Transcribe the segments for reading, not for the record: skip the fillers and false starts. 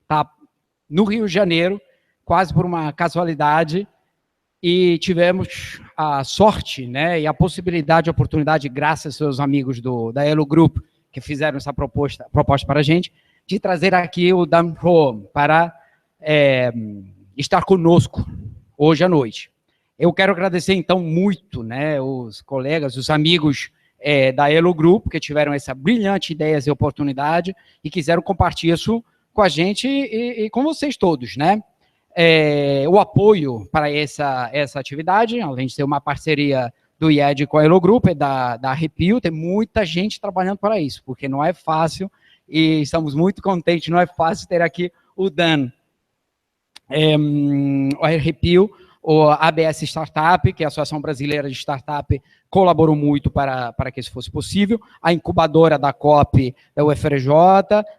tá no Rio de Janeiro, quase por uma casualidade, e tivemos a sorte, né, e a possibilidade, a oportunidade, graças aos seus amigos da Elo Group, que fizeram essa proposta para a gente, de trazer aqui o Dan Ho para estar conosco hoje à noite. Eu quero agradecer, então, muito, né, os colegas, os amigos da Elo Group, que tiveram essa brilhante ideia e oportunidade e quiseram compartilhar isso com a gente e com vocês todos, né? O apoio para essa atividade, além de ser uma parceria do IED com a Elo Group, da Arquivo, tem muita gente trabalhando para isso, porque não é fácil, e estamos muito contentes, não é fácil ter aqui o Dan, o Arquivo, o ABS Startup, que é a Associação Brasileira de Startup, colaborou muito para que isso fosse possível, a incubadora da COP, da UFRJ,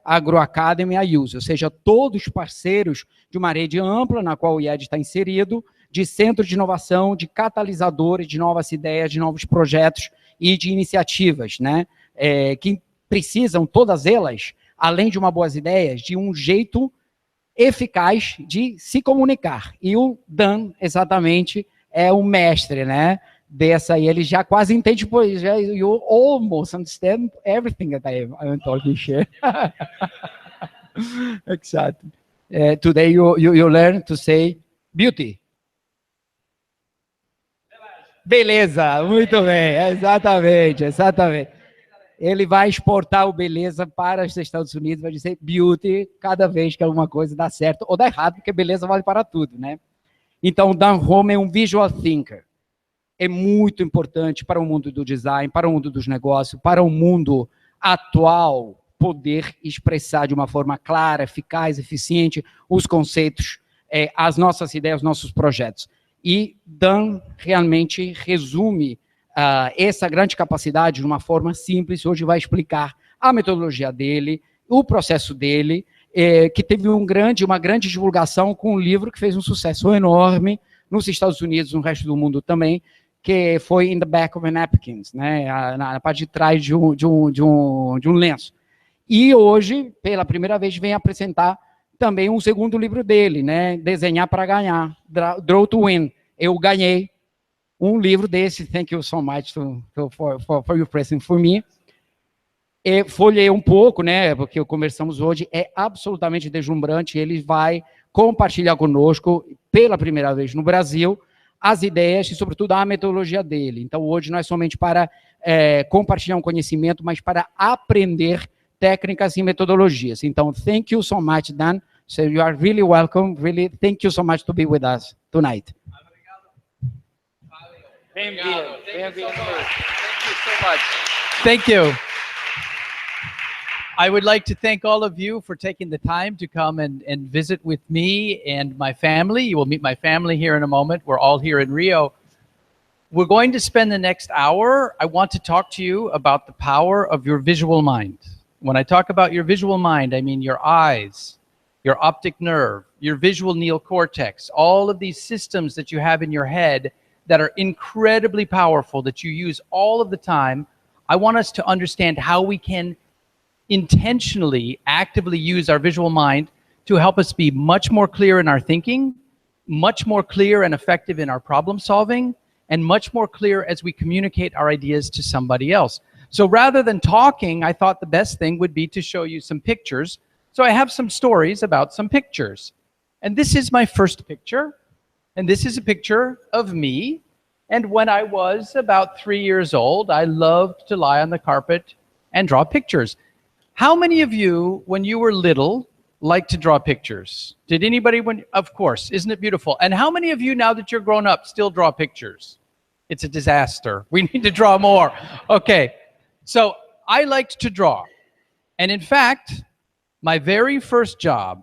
a AgroAcademy e a Use, ou seja, todos parceiros de uma rede ampla na qual o IED está inserido, de centros de inovação, de catalisadores, de novas ideias, de novos projetos e de iniciativas, né, que precisam, todas elas, além de uma boas ideias, de um jeito eficaz de se comunicar. E o Dan, exatamente, é o mestre, né, dessa aí. Ele já quase entende, pois, you almost understand everything that I'm talking here. Exactly. Today you learn to say beauty. Beleza, muito bem, exatamente. Ele vai exportar o beleza para os Estados Unidos, vai dizer beauty cada vez que alguma coisa dá certo ou dá errado, porque beleza vale para tudo, né? Então, o Dan Home é um visual thinker. É muito importante para o mundo do design, para o mundo dos negócios, para o mundo atual, poder expressar de uma forma clara, eficaz, eficiente os conceitos, as nossas ideias, os nossos projetos. E Dan realmente resume essa grande capacidade de uma forma simples. Hoje vai explicar a metodologia dele, o processo dele, que teve uma grande divulgação com um livro que fez um sucesso enorme nos Estados Unidos, no resto do mundo também, que foi In the Back of a Napkins, né, na parte de trás de um lenço. E hoje, pela primeira vez, vem apresentar também um segundo livro dele, né, Desenhar para Ganhar, Draw to Win. Eu ganhei um livro desse, thank you so much for your present for me. Folhei um pouco, né, porque conversamos hoje, é absolutamente deslumbrante. Ele vai compartilhar conosco, pela primeira vez no Brasil, as ideias e, sobretudo, a metodologia dele. Então, hoje não é somente para compartilhar um conhecimento, mas para aprender técnicas e metodologias. Então, thank you so much, Dan. So you are really welcome. Really, thank you so much to be with us tonight. Thank you so much. Thank you. I would like to thank all of you for taking the time to come and visit with me and my family. You will meet my family here in a moment. We're all here in Rio. We're going to spend the next hour. I want to talk to you about the power of your visual mind. When I talk about your visual mind, I mean your eyes, your optic nerve, your visual neocortex, all of these systems that you have in your head that are incredibly powerful, that you use all of the time. I want us to understand how we can intentionally, actively use our visual mind to help us be much more clear in our thinking, much more clear and effective in our problem solving, and much more clear as we communicate our ideas to somebody else. So rather than talking, I thought the best thing would be to show you some pictures. So I have some stories about some pictures. And this is my first picture. And this is a picture of me. And when I was about 3 years old, I loved to lie on the carpet and draw pictures. How many of you, when you were little, liked to draw pictures? Did anybody, of course, isn't it beautiful? And how many of you, now that you're grown up, still draw pictures? It's a disaster. We need to draw more. Okay, so I liked to draw. And in fact, my very first job,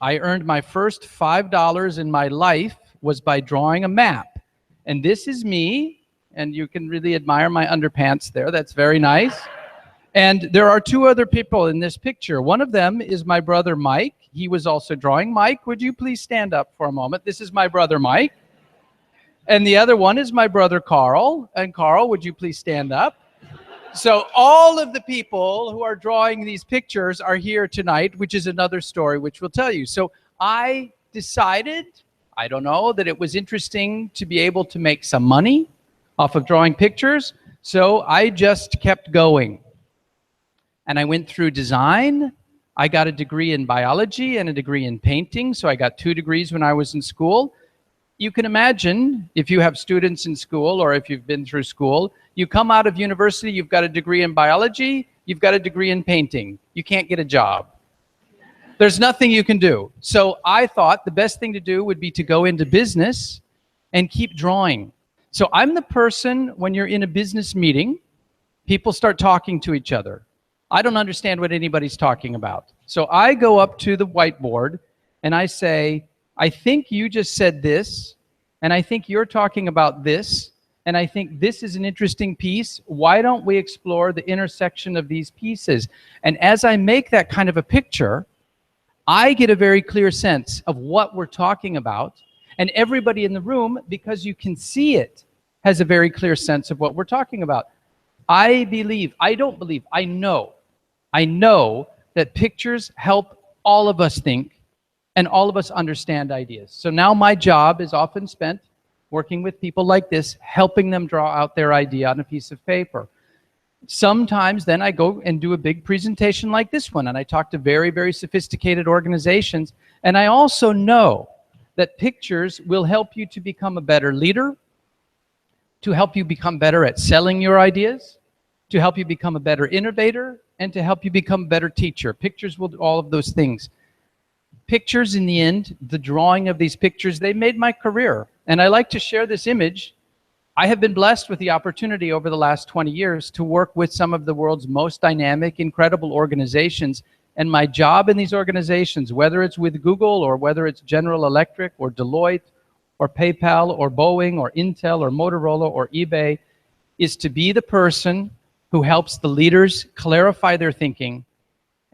I earned my first $5 in my life was by drawing a map. And this is me, and you can really admire my underpants there. That's very nice. And there are two other people in this picture. One of them is my brother, Mike. He was also drawing. Mike, would you please stand up for a moment? This is my brother, Mike. And the other one is my brother, Carl. And Carl, would you please stand up? So all of the people who are drawing these pictures are here tonight, which is another story which we'll tell you. So I decided, I don't know, that it was interesting to be able to make some money off of drawing pictures. So I just kept going. And I went through design. I got a degree in biology and a degree in painting. So I got 2 degrees when I was in school. You can imagine if you have students in school or if you've been through school, you come out of university, you've got a degree in biology, you've got a degree in painting. You can't get a job. There's nothing you can do. So I thought the best thing to do would be to go into business and keep drawing. So I'm the person, when you're in a business meeting, people start talking to each other. I don't understand what anybody's talking about. So I go up to the whiteboard and I say, I think you just said this, and I think you're talking about this, and I think this is an interesting piece. Why don't we explore the intersection of these pieces? And as I make that kind of a picture, I get a very clear sense of what we're talking about, and everybody in the room, because you can see it, has a very clear sense of what we're talking about. I know that pictures help all of us think and all of us understand ideas. So now my job is often spent working with people like this, helping them draw out their idea on a piece of paper. Sometimes then I go and do a big presentation like this one, and I talk to very, very sophisticated organizations. And I also know that pictures will help you to become a better leader, to help you become better at selling your ideas, to help you become a better innovator, and to help you become a better teacher. Pictures will do all of those things. Pictures, in the end, the drawing of these pictures, they made my career. And I like to share this image. I have been blessed with the opportunity over the last 20 years to work with some of the world's most dynamic, incredible organizations. And my job in these organizations, whether it's with Google or whether it's General Electric or Deloitte or PayPal or Boeing or Intel or Motorola or eBay, is to be the person who helps the leaders clarify their thinking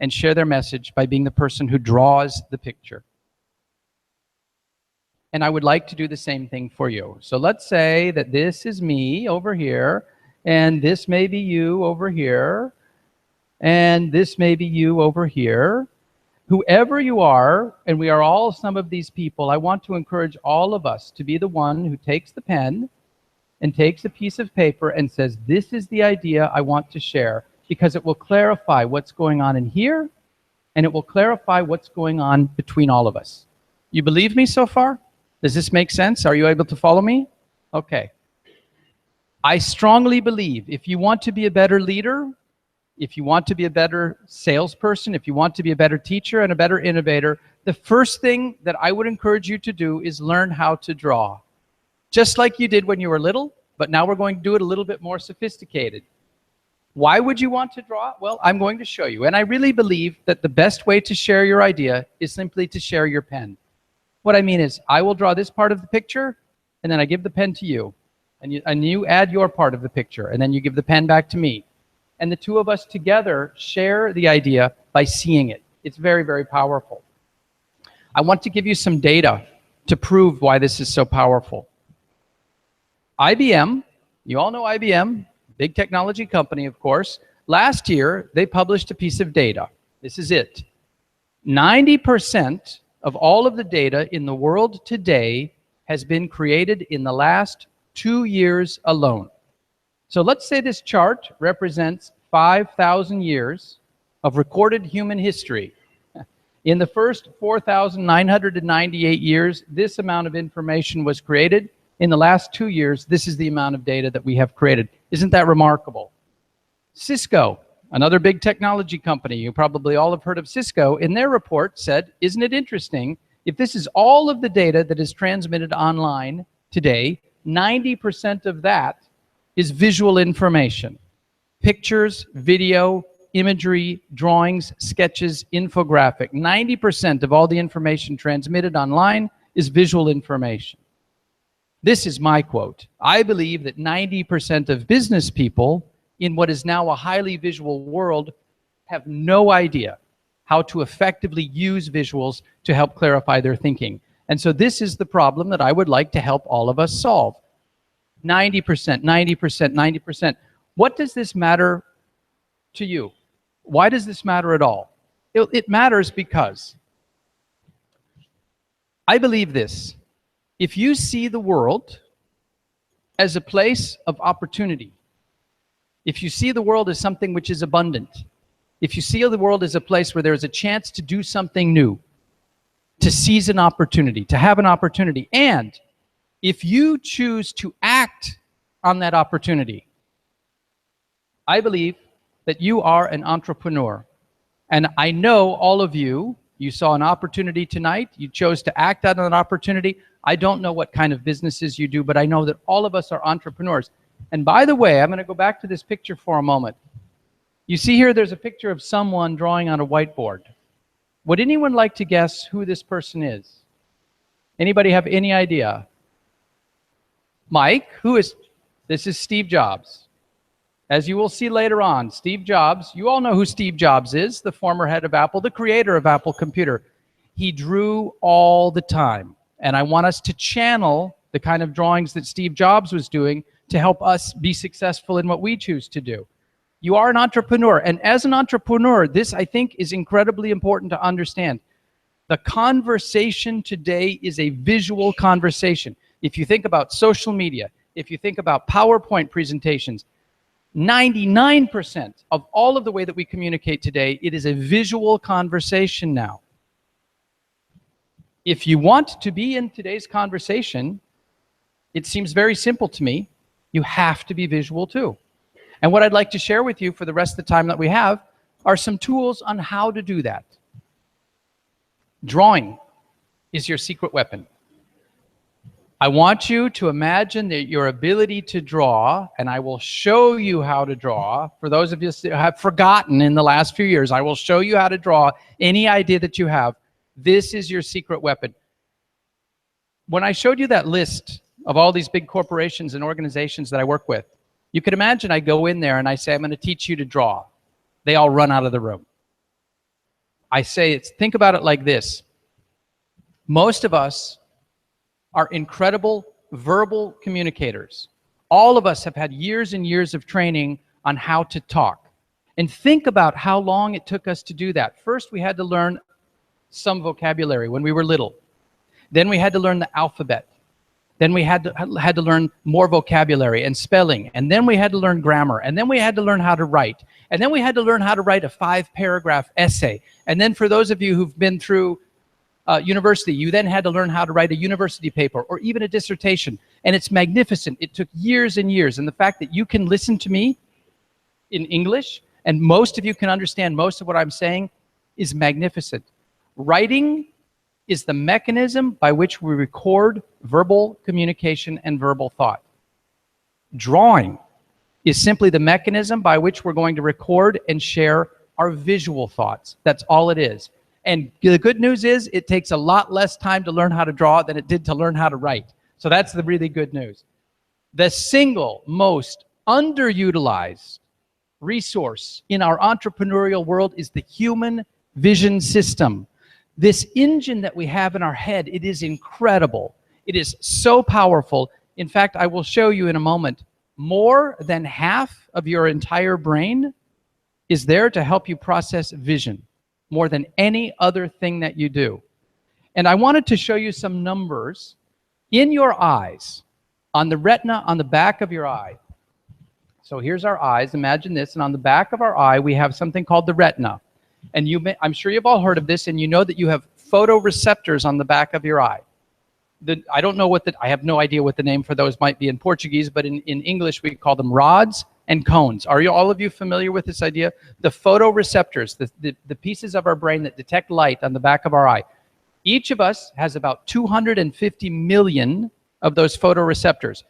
and share their message by being the person who draws the picture. And I would like to do the same thing for you. So let's say that this is me over here, and this may be you over here, and this may be you over here. Whoever you are, and we are all some of these people, I want to encourage all of us to be the one who takes the pen and takes a piece of paper and says, this is the idea I want to share, because it will clarify what's going on in here, and it will clarify what's going on between all of us. You believe me so far? Does this make sense? Are you able to follow me? Okay. I strongly believe if you want to be a better leader, if you want to be a better salesperson, if you want to be a better teacher and a better innovator, the first thing that I would encourage you to do is learn how to draw. Just like you did when you were little, but now we're going to do it a little bit more sophisticated. Why would you want to draw? Well, I'm going to show you. And I really believe that the best way to share your idea is simply to share your pen. What I mean is, I will draw this part of the picture, and then I give the pen to you. And you add your part of the picture, and then you give the pen back to me. And the two of us together share the idea by seeing it. It's very, very powerful. I want to give you some data to prove why this is so powerful. IBM, you all know IBM, big technology company, of course. Last year, they published a piece of data. This is it. 90% of all of the data in the world today has been created in the last 2 years alone. So let's say this chart represents 5,000 years of recorded human history. In the first 4,998 years, this amount of information was created. In the last 2 years, this is the amount of data that we have created. Isn't that remarkable? Cisco, another big technology company, you probably all have heard of Cisco, in their report said, isn't it interesting, if this is all of the data that is transmitted online today, 90% of that is visual information. Pictures, video, imagery, drawings, sketches, infographic. 90% of all the information transmitted online is visual information. This is my quote. I believe that 90% of business people in what is now a highly visual world have no idea how to effectively use visuals to help clarify their thinking. And so this is the problem that I would like to help all of us solve. 90%, 90%, 90%. What does this matter to you. Why does this matter at all? It matters because I believe this. If you see the world as a place of opportunity, if you see the world as something which is abundant, if you see the world as a place where there is a chance to do something new, to seize an opportunity, to have an opportunity, and if you choose to act on that opportunity, I believe that you are an entrepreneur. And I know all of you, you saw an opportunity tonight, you chose to act on an opportunity. I don't know what kind of businesses you do, but I know that all of us are entrepreneurs. And by the way, I'm going to go back to this picture for a moment. You see here, there's a picture of someone drawing on a whiteboard. Would anyone like to guess who this person is? Anybody have any idea? Mike, who is? This is Steve Jobs. As you will see later on, Steve Jobs, you all know who Steve Jobs is, the former head of Apple, the creator of Apple Computer. He drew all the time. And I want us to channel the kind of drawings that Steve Jobs was doing to help us be successful in what we choose to do. You are an entrepreneur. And as an entrepreneur, this, I think, is incredibly important to understand. The conversation today is a visual conversation. If you think about social media, if you think about PowerPoint presentations, 99% of all of the way that we communicate today, it is a visual conversation now. If you want to be in today's conversation, it seems very simple to me. You have to be visual too. And what I'd like to share with you for the rest of the time that we have are some tools on how to do that. Drawing is your secret weapon. I want you to imagine that your ability to draw, and I will show you how to draw. For those of you who have forgotten in the last few years, I will show you how to draw any idea that you have. This is your secret weapon. When I showed you that list of all these big corporations and organizations that I work with, you could imagine I go in there and I say, I'm going to teach you to draw. They all run out of the room. I say, think about it like this. Most of us are incredible verbal communicators. All of us have had years and years of training on how to talk. And think about how long it took us to do that. First, we had to learn some vocabulary when we were little. Then we had to learn the alphabet. Then we had to learn more vocabulary and spelling. And then we had to learn grammar. And then we had to learn how to write. And then we had to learn how to write a 5-paragraph essay. And then for those of you who've been through university, you then had to learn how to write a university paper or even a dissertation. And it's magnificent. It took years and years. And the fact that you can listen to me in English and most of you can understand most of what I'm saying is magnificent. Writing is the mechanism by which we record verbal communication and verbal thought. Drawing is simply the mechanism by which we're going to record and share our visual thoughts. That's all it is. And the good news is it takes a lot less time to learn how to draw than it did to learn how to write. So that's the really good news. The single most underutilized resource in our entrepreneurial world is the human vision system. This engine that we have in our head, it is incredible. It is so powerful. In fact, I will show you in a moment, more than half of your entire brain is there to help you process vision, more than any other thing that you do. And I wanted to show you some numbers in your eyes, on the retina, on the back of your eye. So here's our eyes, imagine this, and on the back of our eye, we have something called the retina. And I'm sure you've all heard of this, and you know that you have photoreceptors on the back of your eye. I don't know I have no idea what the name for those might be in Portuguese, but in English we call them rods and cones. Are all of you familiar with this idea? The photoreceptors, the pieces of our brain that detect light on the back of our eye. Each of us has about 250 million of those photoreceptors,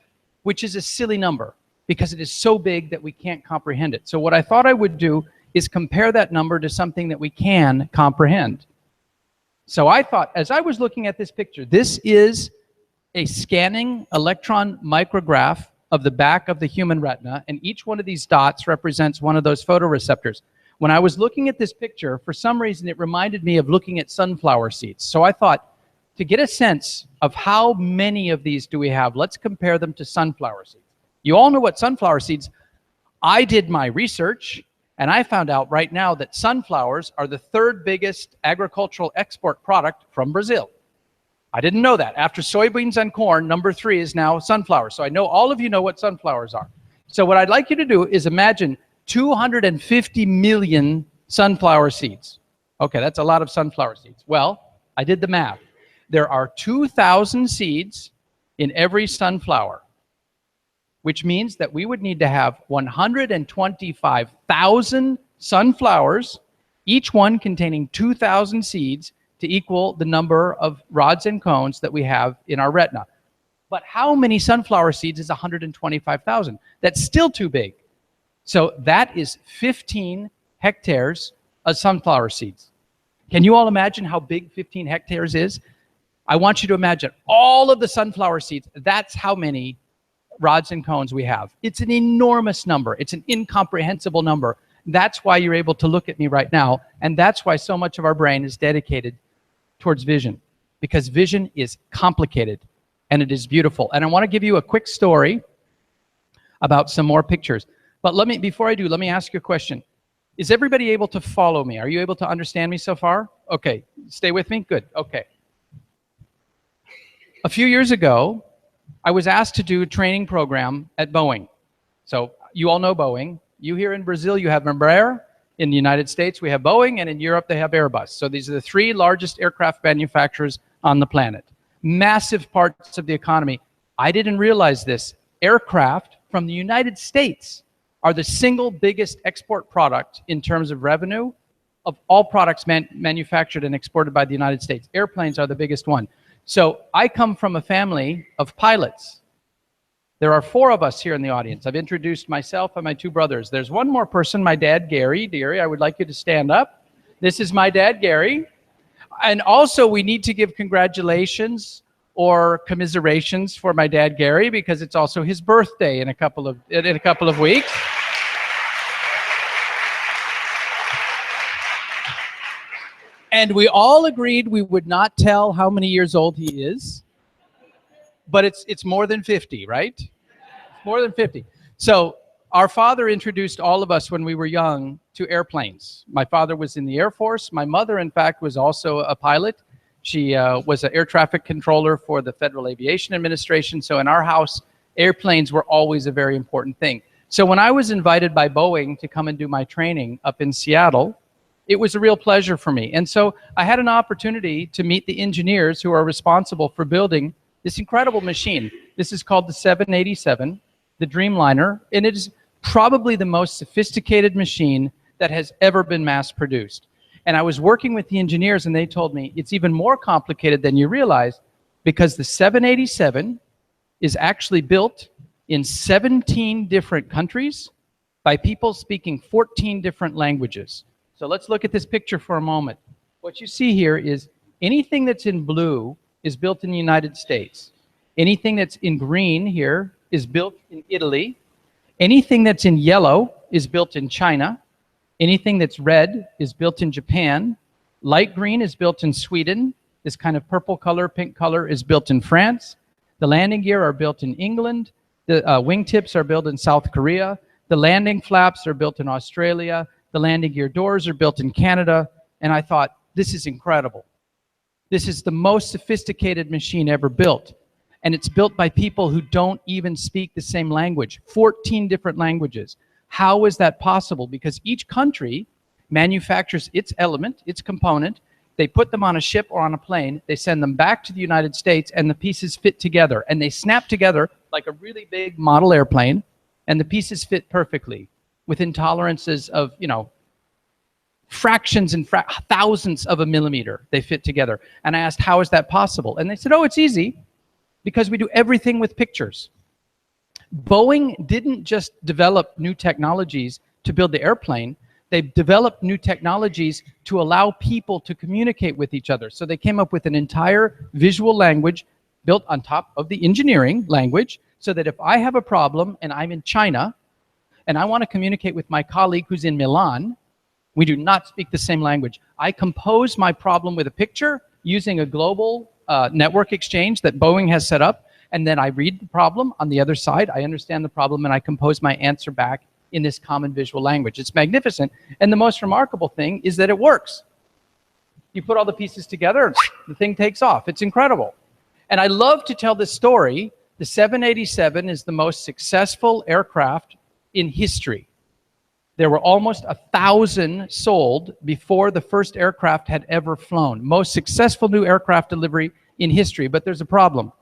which is a silly number because it is so big that we can't comprehend it. So what I thought I would do is compare that number to something that we can comprehend. So I thought, as I was looking at this picture, this is a scanning electron micrograph of the back of the human retina, and each one of these dots represents one of those photoreceptors. When I was looking at this picture, for some reason it reminded me of looking at sunflower seeds. So I thought, to get a sense of how many of these do we have, let's compare them to sunflower seeds. You all know what sunflower seeds. I did my research, And I found out right now that sunflowers are the third biggest agricultural export product from Brazil. I didn't know that. After soybeans and corn, number 3 is now sunflowers. So I know all of you know what sunflowers are. So what I'd like you to do is imagine 250 million sunflower seeds. Okay, that's a lot of sunflower seeds. Well, I did the math. There are 2,000 seeds in every sunflower, which means that we would need to have 125,000 sunflowers, each one containing 2,000 seeds, to equal the number of rods and cones that we have in our retina. But how many sunflower seeds is 125,000? That's still too big. So that is 15 hectares of sunflower seeds. Can you all imagine how big 15 hectares is? I want you to imagine all of the sunflower seeds. That's how many rods and cones we have. It's an enormous number. It's an incomprehensible number. That's why you're able to look at me right now, and that's why so much of our brain is dedicated towards vision, because vision is complicated and it is beautiful. And I want to give you a quick story about some more pictures. But before I do, let me ask you a question. Is everybody able to follow me? Are you able to understand me so far? Okay, stay with me? Good, okay. A few years ago, I was asked to do a training program at Boeing. So you all know Boeing. You here in Brazil, you have Embraer. In the United States, we have Boeing, and in Europe, they have Airbus. So these are the 3 largest aircraft manufacturers on the planet. Massive parts of the economy. I didn't realize this. Aircraft from the United States are the single biggest export product in terms of revenue of all products manufactured and exported by the United States. Airplanes are the biggest one. So I come from a family of pilots. There are 4 of us here in the audience. I've introduced myself and my 2 brothers. There's one more person, my dad, Gary. Gary, I would like you to stand up. This is my dad, Gary. And also, we need to give congratulations or commiserations for my dad, Gary, because it's also his birthday in a couple of weeks. And we all agreed we would not tell how many years old he is, but it's more than 50, right? More than 50. So our father introduced all of us when we were young to airplanes. My father was in the Air Force. My mother, in fact, was also a pilot. She was an air traffic controller for the Federal Aviation Administration. So in our house, airplanes were always a very important thing. So when I was invited by Boeing to come and do my training up in Seattle, it was a real pleasure for me. And so I had an opportunity to meet the engineers who are responsible for building this incredible machine. This is called the 787, the Dreamliner, and it is probably the most sophisticated machine that has ever been mass produced. And I was working with the engineers, and they told me it's even more complicated than you realize, because the 787 is actually built in 17 different countries by people speaking 14 different languages. So let's look at this picture for a moment. What you see here is anything that's in blue is built in the United States. Anything that's in green here is built in Italy. Anything that's in yellow is built in China. Anything that's red is built in Japan. Light green is built in Sweden. This kind of purple color, pink color is built in France. The landing gear are built in England. The wingtips are built in South Korea. The landing flaps are built in Australia. The landing gear doors are built in Canada. And I thought, this is incredible. This is the most sophisticated machine ever built. And it's built by people who don't even speak the same language, 14 different languages. How is that possible? Because each country manufactures its element, its component. They put them on a ship or on a plane. They send them back to the United States, and the pieces fit together. And they snap together like a really big model airplane, and the pieces fit perfectly within tolerances of, fractions and thousandths of a millimeter. They fit together. And I asked, how is that possible? And they said, oh, it's easy, because we do everything with pictures. Boeing didn't just develop new technologies to build the airplane. They developed new technologies to allow people to communicate with each other. So they came up with an entire visual language built on top of the engineering language, so that if I have a problem and I'm in China and I want to communicate with my colleague who's in Milan, we do not speak the same language. I compose my problem with a picture using a global network exchange that Boeing has set up, and then I read the problem on the other side. I understand the problem, and I compose my answer back in this common visual language. It's magnificent. And the most remarkable thing is that it works. You put all the pieces together, the thing takes off. It's incredible. And I love to tell this story. The 787 is the most successful aircraft in history. There were almost 1,000 sold before the first aircraft had ever flown. Most successful new aircraft delivery in history. But there's a problem.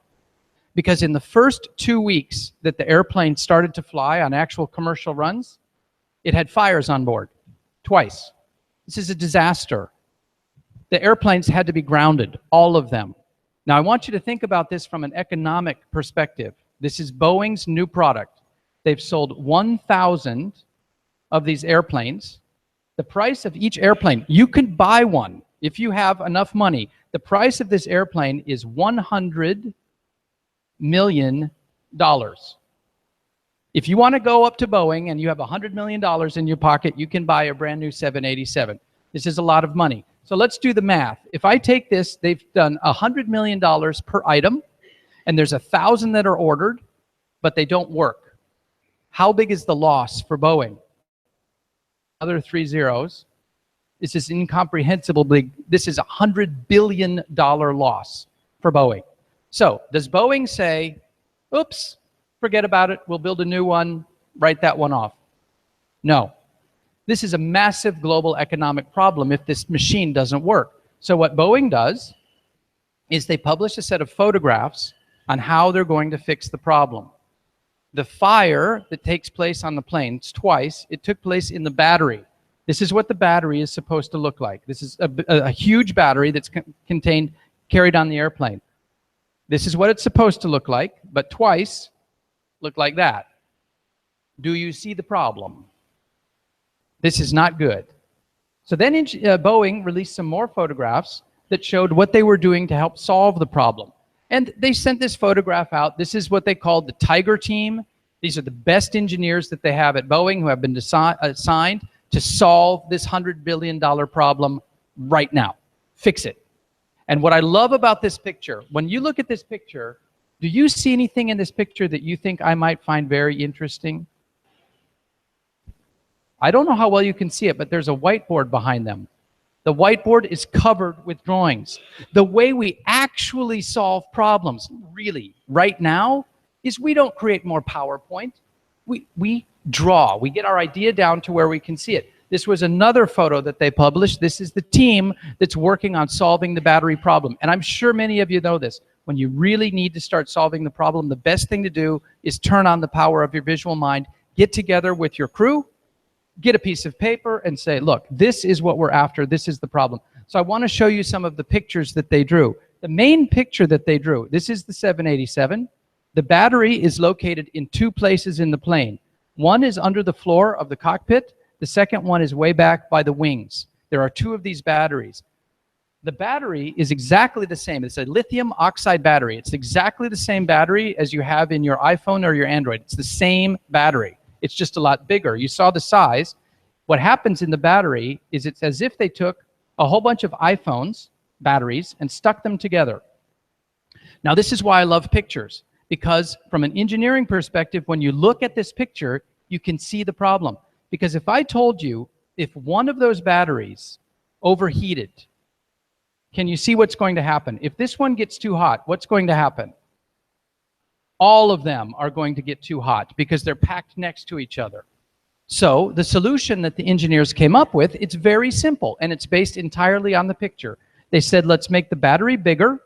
Because in the first 2 weeks that the airplane started to fly on actual commercial runs, it had fires on board, twice. This is a disaster. The airplanes had to be grounded, all of them. Now, I want you to think about this from an economic perspective. This is Boeing's new product. They've sold 1,000 of these airplanes. The price of each airplane, you can buy one if you have enough money. The price of this airplane is $100 million. If you want to go up to Boeing and you have $100 million in your pocket, you can buy a brand new 787. This is a lot of money. So let's do the math. If I take this, they've done $100 million per item, and there's 1,000 that are ordered, but they don't work. How big is the loss for Boeing? Other 3 zeros. This is incomprehensible big. This is $100 billion loss for Boeing. So does Boeing say, oops, forget about it, we'll build a new one, write that one off? No. This is a massive global economic problem if this machine doesn't work. So what Boeing does is they publish a set of photographs on how they're going to fix the problem. The fire that takes place on the planes twice, it took place in the battery. This is what the battery is supposed to look like. This is a huge battery that's carried on the airplane. This is what it's supposed to look like, but twice look like that. Do you see the problem? This is not good. So then Boeing released some more photographs that showed what they were doing to help solve the problem. And they sent this photograph out. This is what they called the Tiger Team. These are the best engineers that they have at Boeing who have been assigned to solve this $100 billion problem right now. Fix it. And what I love about this picture, when you look at this picture, do you see anything in this picture that you think I might find very interesting? I don't know how well you can see it, but there's a whiteboard behind them. The whiteboard is covered with drawings. The way we actually solve problems, really, right now, is we don't create more PowerPoint. We draw. We get our idea down to where we can see it. This was another photo that they published. This is the team that's working on solving the battery problem. And I'm sure many of you know this. When you really need to start solving the problem, the best thing to do is turn on the power of your visual mind, get together with your crew, get a piece of paper and say, look, this is what we're after. This is the problem. So I want to show you some of the pictures that they drew. The main picture that they drew, this is the 787. The battery is located in 2 places in the plane. One is under the floor of the cockpit. The second one is way back by the wings. There are 2 of these batteries. The battery is exactly the same. It's a lithium oxide battery. It's exactly the same battery as you have in your iPhone or your Android. It's the same battery. It's just a lot bigger. You saw the size. What happens in the battery is it's as if they took a whole bunch of iPhones, batteries, and stuck them together. Now, this is why I love pictures, because from an engineering perspective, when you look at this picture, you can see the problem. Because if I told you, if one of those batteries overheated, can you see what's going to happen? If this one gets too hot, what's going to happen? All of them are going to get too hot because they're packed next to each other. So the solution that the engineers came up with, it's very simple, and it's based entirely on the picture. They said, let's make the battery bigger,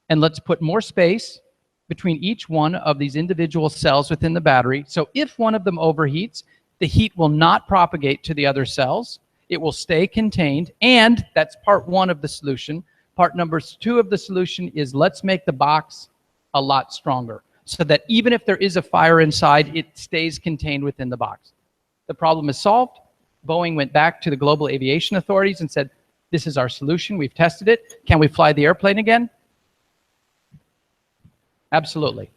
and let's put more space between each one of these individual cells within the battery. So if one of them overheats, the heat will not propagate to the other cells. It will stay contained, and that's part 1 of the solution. Part number 2 of the solution is let's make the box a lot stronger, so that even if there is a fire inside, it stays contained within the box. The problem is solved. Boeing went back to the global aviation authorities and said, this is our solution. We've tested it. Can we fly the airplane again? Absolutely.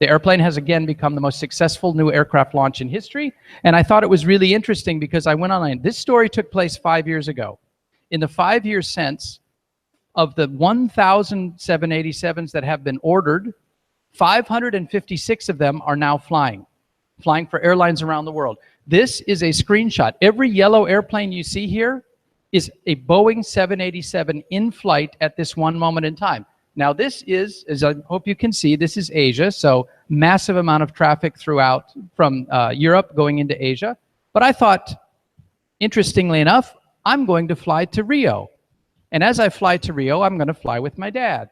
The airplane has again become the most successful new aircraft launch in history. And I thought it was really interesting because I went online. This story took place 5 years ago. In the 5 years since, of the 1,000 787s that have been ordered, 556 of them are now flying for airlines around the world. This is a screenshot. Every yellow airplane you see here is a Boeing 787 in flight at this one moment in time. Now this is, as I hope you can see, this is Asia, so massive amount of traffic throughout from Europe going into Asia. But I thought, interestingly enough, I'm going to fly to Rio. And as I fly to Rio, I'm going to fly with my dad.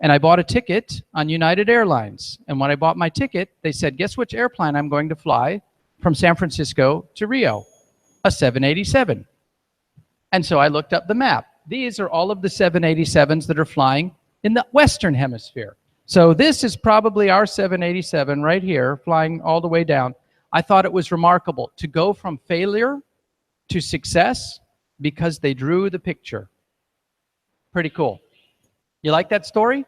And I bought a ticket on United Airlines. And when I bought my ticket, they said, guess which airplane I'm going to fly from San Francisco to Rio? A 787. And so I looked up the map. These are all of the 787s that are flying in the Western Hemisphere. So this is probably our 787 right here, flying all the way down. I thought it was remarkable to go from failure to success because they drew the picture. Pretty cool. You like that story?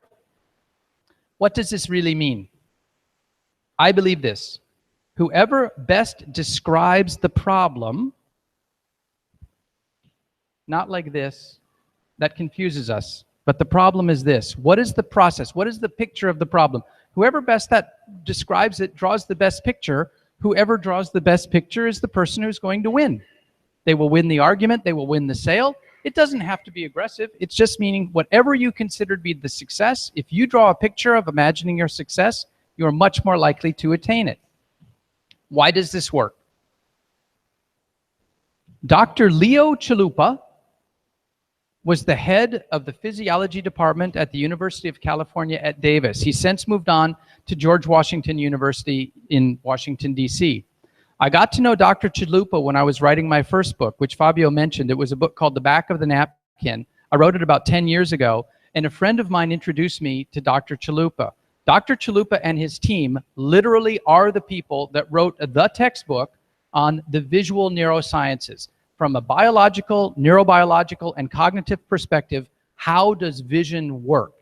What does this really mean? I believe this. Whoever best describes the problem, not like this, that confuses us. But the problem is this. What is the process? What is the picture of the problem? Whoever best that describes it draws the best picture. Whoever draws the best picture is the person who's going to win. They will win the argument. They will win the sale. It doesn't have to be aggressive. It's just meaning whatever you consider to be the success, if you draw a picture of imagining your success, you're much more likely to attain it. Why does this work? Dr. Leo Chalupa was the head of the physiology department at the University of California at Davis. He's since moved on to George Washington University in Washington, D.C. I got to know Dr. Chalupa when I was writing my first book, which Fabio mentioned. It was a book called The Back of the Napkin. I wrote it about 10 years ago, and a friend of mine introduced me to Dr. Chalupa. Dr. Chalupa and his team literally are the people that wrote the textbook on the visual neurosciences. From a biological, neurobiological, and cognitive perspective, how does vision work?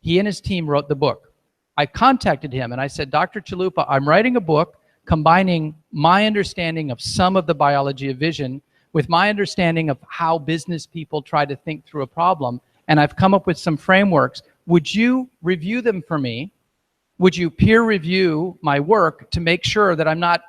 He and his team wrote the book. I contacted him and I said, Dr. Chalupa, I'm writing a book combining my understanding of some of the biology of vision with my understanding of how business people try to think through a problem, and I've come up with some frameworks. Would you review them for me? Would you peer review my work to make sure that I'm not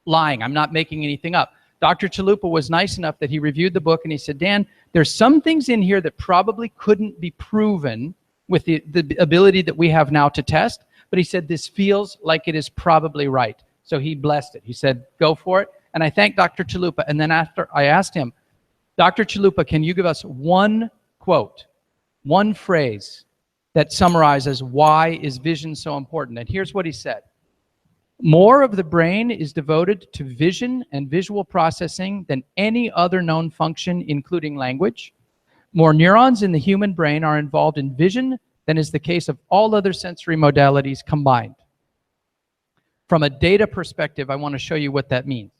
lying, I'm not making anything up? Dr. Chalupa was nice enough that he reviewed the book and he said, Dan, there's some things in here that probably couldn't be proven with the ability that we have now to test, but he said, this feels like it is probably right. So he blessed it. He said, go for it. And I thanked Dr. Chalupa. And then after I asked him, Dr. Chalupa, can you give us one quote, one phrase that summarizes why is vision so important? And here's what he said. More of the brain is devoted to vision and visual processing than any other known function, including language. More neurons in the human brain are involved in vision than is the case of all other sensory modalities combined. From a data perspective, I want to show you what that means.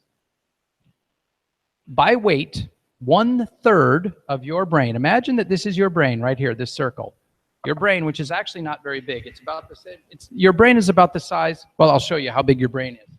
By weight, 1/3 of your brain, imagine that this is your brain right here, this circle. Your brain, which is actually not very big, it's about the same, your brain is about the size, well, I'll show you how big your brain is.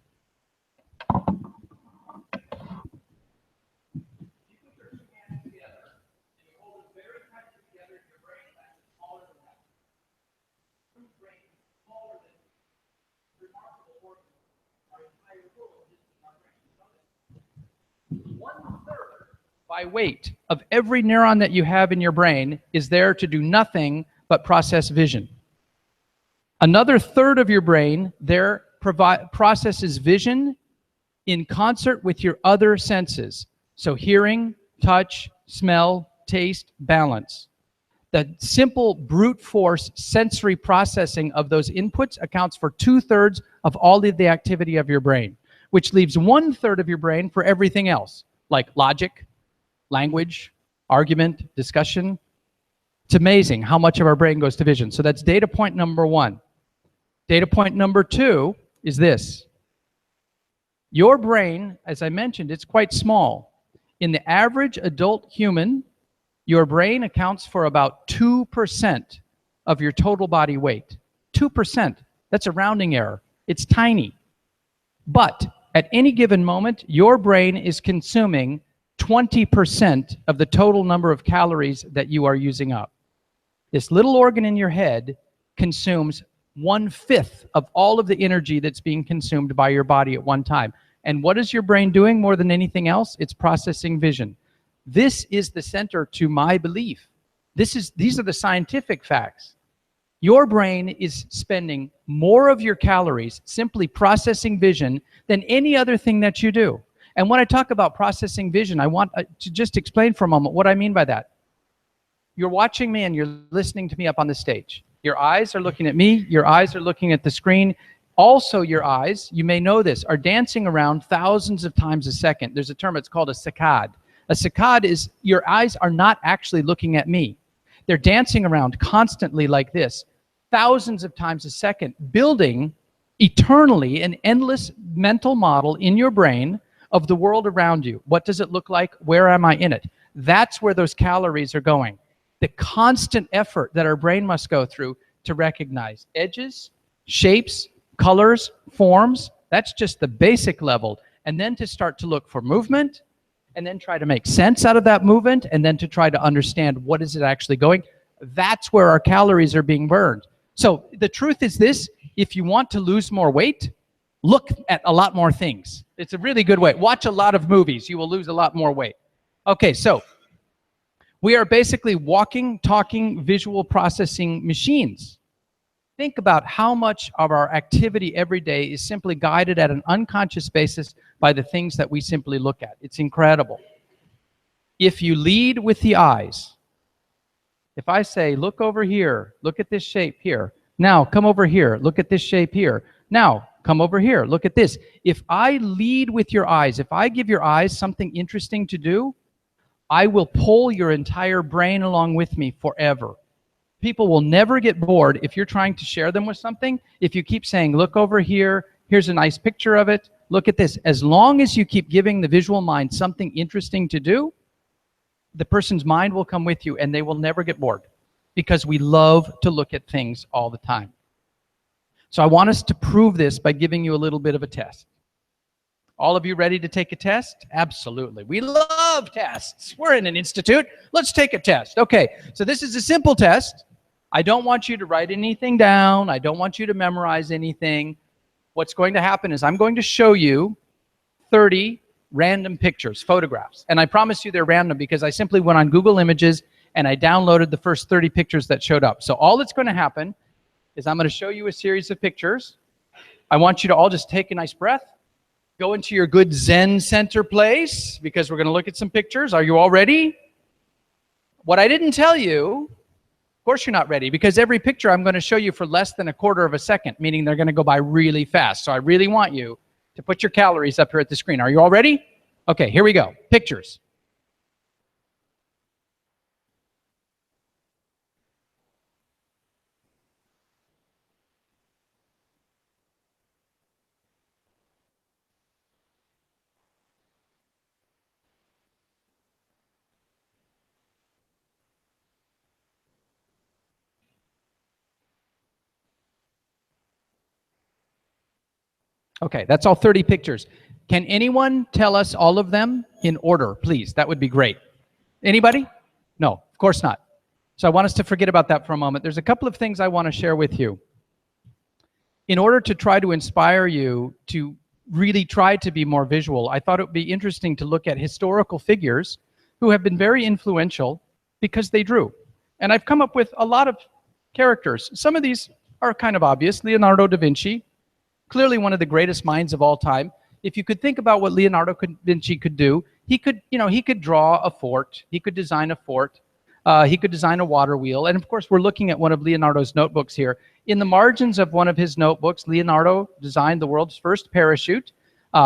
By weight of every neuron that you have in your brain is there to do nothing but process vision. Another 1/3 of your brain there processes vision in concert with your other senses. So hearing, touch, smell, taste, balance. The simple brute force sensory processing of those inputs accounts for 2/3 of all of the activity of your brain, which leaves 1/3 of your brain for everything else, like logic, language, argument, discussion. It's amazing how much of our brain goes to vision. So that's data point number one. Data point number two is this. Your brain, as I mentioned, it's quite small. In the average adult human, your brain accounts for about 2% of your total body weight. 2%. That's a rounding error. It's tiny. But at any given moment, your brain is consuming 20% of the total number of calories that you are using up. This little organ in your head consumes 1/5 of all of the energy that's being consumed by your body at one time. And what is your brain doing more than anything else? It's processing vision. This is the center to my belief. These are the scientific facts. Your brain is spending more of your calories simply processing vision than any other thing that you do. And when I talk about processing vision, I want to just explain for a moment what I mean by that. You're watching me and you're listening to me up on the stage. Your eyes are looking at me, your eyes are looking at the screen. Also, your eyes, you may know this, are dancing around thousands of times a second. There's a term, it's called a saccade. A saccade is your eyes are not actually looking at me. They're dancing around constantly like this, thousands of times a second, building eternally an endless mental model in your brain of the world around you. What does it look like? Where am I in it? That's where those calories are going. The constant effort that our brain must go through to recognize edges, shapes, colors, forms, that's just the basic level. And then to start to look for movement, and then try to make sense out of that movement, and then to try to understand what is it actually going. That's where our calories are being burned. So the truth is this, if you want to lose more weight, look at a lot more things. It's a really good way. Watch a lot of movies, you will lose a lot more weight. Okay, so we are basically walking, talking, visual processing machines. Think about how much of our activity every day is simply guided at an unconscious basis by the things that we simply look at. It's incredible. If you lead with the eyes, if I say, look over here, look at this shape here. Now, come over here, look at this shape here. Now, come over here, look at this. If I lead with your eyes, if I give your eyes something interesting to do, I will pull your entire brain along with me forever. People will never get bored if you're trying to share them with something. If you keep saying, look over here, here's a nice picture of it, look at this. As long as you keep giving the visual mind something interesting to do, the person's mind will come with you and they will never get bored because we love to look at things all the time. So I want us to prove this by giving you a little bit of a test. All of you ready to take a test? Absolutely. We love tests. We're in an institute. Let's take a test. Okay, so this is a simple test. I don't want you to write anything down. I don't want you to memorize anything. What's going to happen is I'm going to show you 30 random pictures, photographs. And I promise you they're random because I simply went on Google Images and I downloaded the first 30 pictures that showed up. So all that's going to happen is I'm going to show you a series of pictures. I want you to all just take a nice breath. Go into your good Zen center place because we're going to look at some pictures. Are you all ready? What I didn't tell you, of course you're not ready, because every picture I'm going to show you for less than a quarter of a second, meaning they're going to go by really fast. So I really want you to put your calories up here at the screen. Are you all ready? Okay, here we go. Pictures. Okay, that's all 30 pictures. Can anyone tell us all of them in order, please? That would be great. Anybody? No, of course not. So I want us to forget about that for a moment. There's a couple of things I want to share with you. In order to try to inspire you to really try to be more visual, I thought it would be interesting to look at historical figures who have been very influential because they drew. And I've come up with a lot of characters. Some of these are kind of obvious. Leonardo da Vinci, clearly one of the greatest minds of all time. If you could think about what Leonardo da Vinci could do, he could draw a fort, he could design a fort, he could design a water wheel. And of course, we're looking at one of Leonardo's notebooks here. In the margins of one of his notebooks, Leonardo designed the world's first parachute.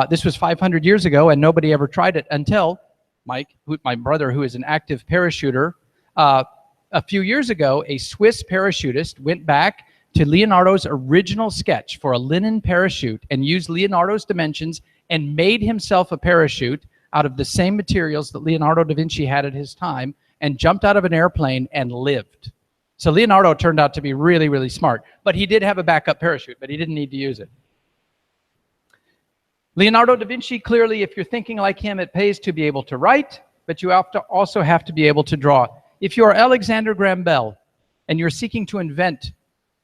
This was 500 years ago, and nobody ever tried it until Mike, my brother, who is an active parachuter. A few years ago, a Swiss parachutist went back to Leonardo's original sketch for a linen parachute and used Leonardo's dimensions and made himself a parachute out of the same materials that Leonardo da Vinci had at his time, and jumped out of an airplane and lived. So Leonardo turned out to be really, really smart. But he did have a backup parachute, but he didn't need to use it. Leonardo da Vinci, clearly, if you're thinking like him, it pays to be able to write, but you also have to be able to draw. If you are Alexander Graham Bell and you're seeking to invent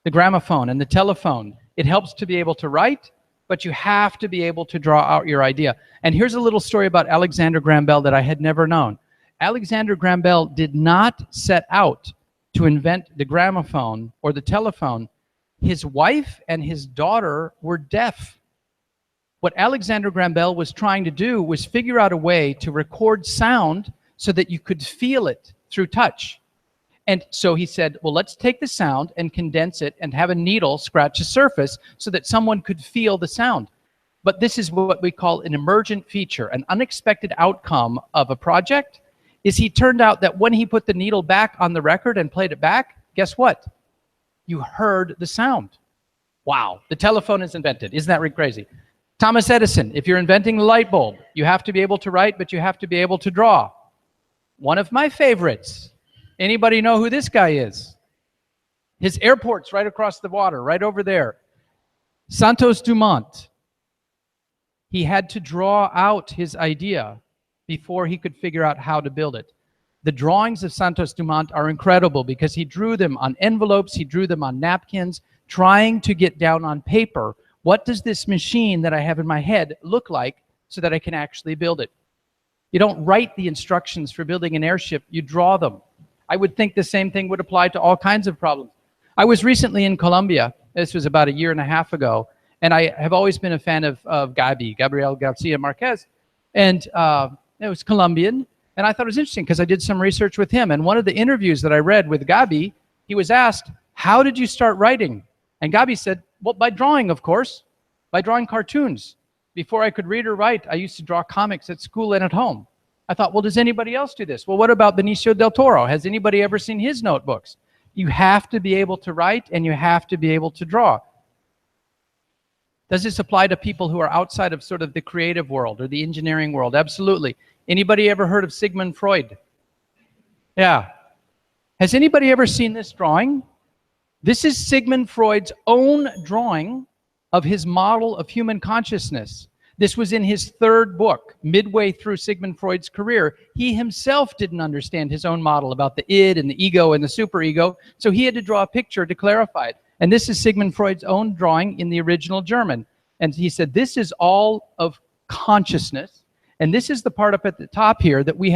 the gramophone and the telephone, it helps to be able to write, but you have to be able to draw out your idea. And here's a little story about Alexander Graham Bell that I had never known. Alexander Graham Bell did not set out to invent the gramophone or the telephone. His wife and his daughter were deaf. What Alexander Graham Bell was trying to do was figure out a way to record sound so that you could feel it through touch. And so he said, well, let's take the sound and condense it and have a needle scratch a surface so that someone could feel the sound. But this is what we call an emergent feature. An unexpected outcome of a project is he turned out that when he put the needle back on the record and played it back, guess what? You heard the sound. Wow, the telephone is invented. Isn't that crazy? Thomas Edison, if you're inventing the light bulb, you have to be able to write, but you have to be able to draw. One of my favorites. Anybody know who this guy is? His airport's right across the water, right over there. Santos Dumont. He had to draw out his idea before he could figure out how to build it. The drawings of Santos Dumont are incredible because he drew them on envelopes, he drew them on napkins, trying to get down on paper, what does this machine that I have in my head look like so that I can actually build it? You don't write the instructions for building an airship, you draw them. I would think the same thing would apply to all kinds of problems. I was recently in Colombia, this was about 1.5 years ago, and I have always been a fan of Gabriel Garcia Marquez, and it was Colombian, and I thought it was interesting because I did some research with him, and one of the interviews that I read with Gabi, he was asked, how did you start writing? And Gabi said, well, by drawing, of course, by drawing cartoons. Before I could read or write, I used to draw comics at school and at home. I thought, well, does anybody else do this? Well, what about Benicio del Toro? Has anybody ever seen his notebooks? You have to be able to write and you have to be able to draw. Does this apply to people who are outside of sort of the creative world or the engineering world? Absolutely. Anybody ever heard of Sigmund Freud? Yeah. Has anybody ever seen this drawing? This is Sigmund Freud's own drawing of his model of human consciousness. This was in his 3rd book, midway through Sigmund Freud's career. He himself didn't understand his own model about the id and the ego and the superego, so he had to draw a picture to clarify it. And this is Sigmund Freud's own drawing in the original German. And he said, this is all of consciousness, and this is the part up at the top here that we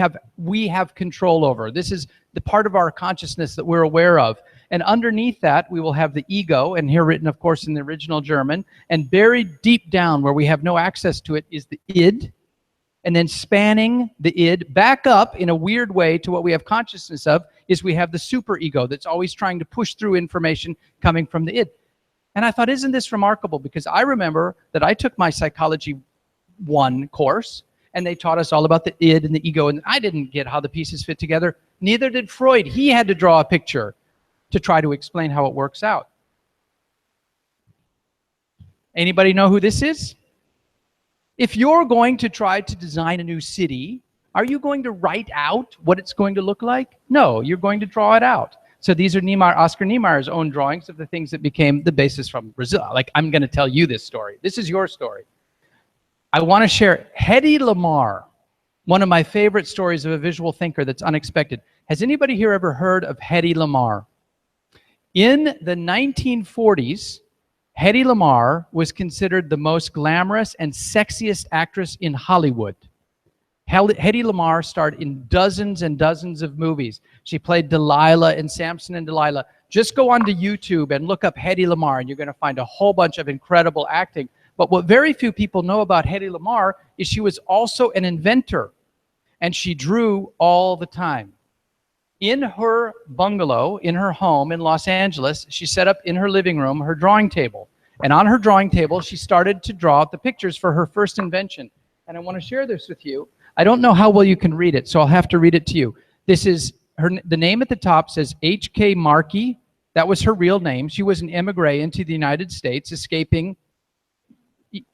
have control over. This is the part of our consciousness that we're aware of. And underneath that, we will have the ego, and here written, of course, in the original German. And buried deep down where we have no access to it is the id. And then spanning the id back up in a weird way to what we have consciousness of is we have the superego that's always trying to push through information coming from the id. And I thought, isn't this remarkable? Because I remember that I took my Psychology 1 course, and they taught us all about the id and the ego, and I didn't get how the pieces fit together. Neither did Freud. He had to draw a picture to try to explain how it works out. Anybody know who this is? If you're going to try to design a new city, are you going to write out what it's going to look like? No, you're going to draw it out. So these are Oscar Niemeyer's own drawings of the things that became the basis from Brazil. Like, I'm going to tell you this story. This is your story. I want to share Hedy Lamarr, one of my favorite stories of a visual thinker that's unexpected. Has anybody here ever heard of Hedy Lamarr? In the 1940s, Hedy Lamarr was considered the most glamorous and sexiest actress in Hollywood. Hedy Lamarr starred in dozens and dozens of movies. She played Delilah in Samson and Delilah. Just go onto YouTube and look up Hedy Lamarr, and you're going to find a whole bunch of incredible acting. But what very few people know about Hedy Lamarr is she was also an inventor, and she drew all the time. In her bungalow, in her home in Los Angeles, she set up in her living room her drawing table. And on her drawing table, she started to draw the pictures for her first invention. And I want to share this with you. I don't know how well you can read it, so I'll have to read it to you. This is the name at the top says H.K. Markey. That was her real name. She was an emigre into the United States, escaping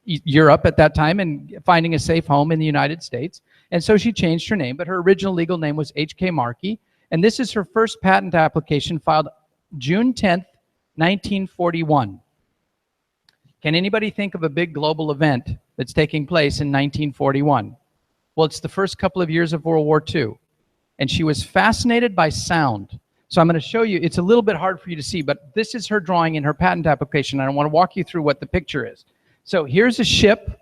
Europe at that time and finding a safe home in the United States. And so she changed her name, but her original legal name was H.K. Markey. And this is her first patent application filed June 10th, 1941. Can anybody think of a big global event that's taking place in 1941? Well, it's the first couple of years of World War II. And she was fascinated by sound. So I'm going to show you, it's a little bit hard for you to see, but this is her drawing in her patent application, and I want to walk you through what the picture is. So here's a ship.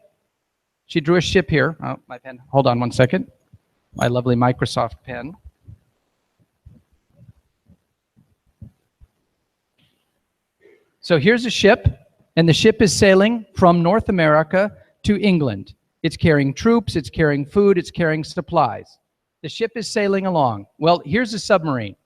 She drew a ship here. Oh, my pen. Hold on one second. My lovely Microsoft pen. So here's a ship, and the ship is sailing from North America to England. It's carrying troops, it's carrying food, it's carrying supplies. The ship is sailing along. Well, here's a submarine.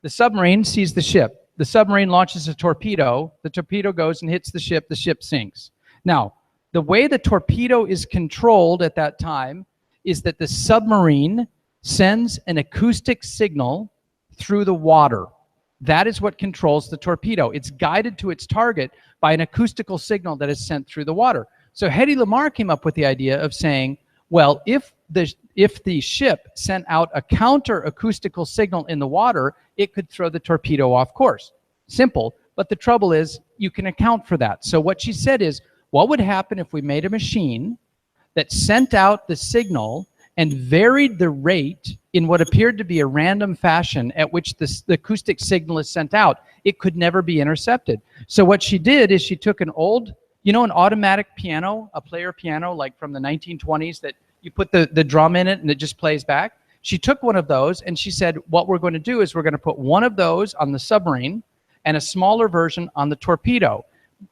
The submarine sees the ship. The submarine launches a torpedo. The torpedo goes and hits the ship sinks. Now, the way the torpedo is controlled at that time is that the submarine sends an acoustic signal through the water. That is what controls the torpedo. It's guided to its target by an acoustical signal that is sent through the water. So Hedy Lamarr came up with the idea of saying, well, if the ship sent out a counter acoustical signal in the water, it could throw the torpedo off course. Simple, but the trouble is you can account for that. So what she said is, what would happen if we made a machine that sent out the signal and varied the rate in what appeared to be a random fashion at which the acoustic signal is sent out? It could never be intercepted. So what she did is she took an old, you know, an automatic piano, a player piano like from the 1920s that you put the drum in it and it just plays back. She took one of those and she said, what we're going to do is we're going to put one of those on the submarine and a smaller version on the torpedo.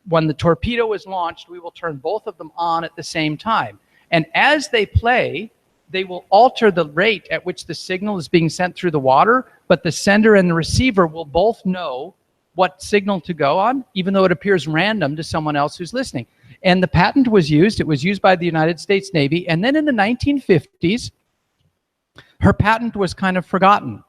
When the torpedo is launched, we will turn both of them on at the same time. And as they play, they will alter the rate at which the signal is being sent through the water, but the sender and the receiver will both know what signal to go on, even though it appears random to someone else who's listening. And the patent was used. It was used by the United States Navy. And then in the 1950s, her patent was kind of forgotten.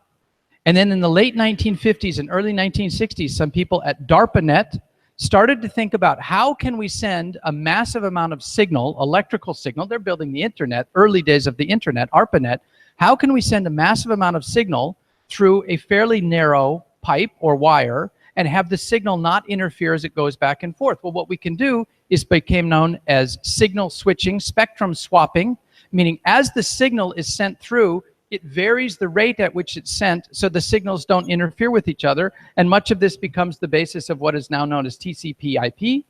And then in the late 1950s and early 1960s, some people at DARPANET started to think about how can we send a massive amount of signal, electrical signal. They're building the internet, early days of the internet, ARPANET. How can we send a massive amount of signal through a fairly narrow pipe or wire and have the signal not interfere as it goes back and forth? Well, what we can do is became known as signal switching, spectrum swapping, meaning as the signal is sent through, it varies the rate at which it's sent so the signals don't interfere with each other. And much of this becomes the basis of what is now known as TCP/IP,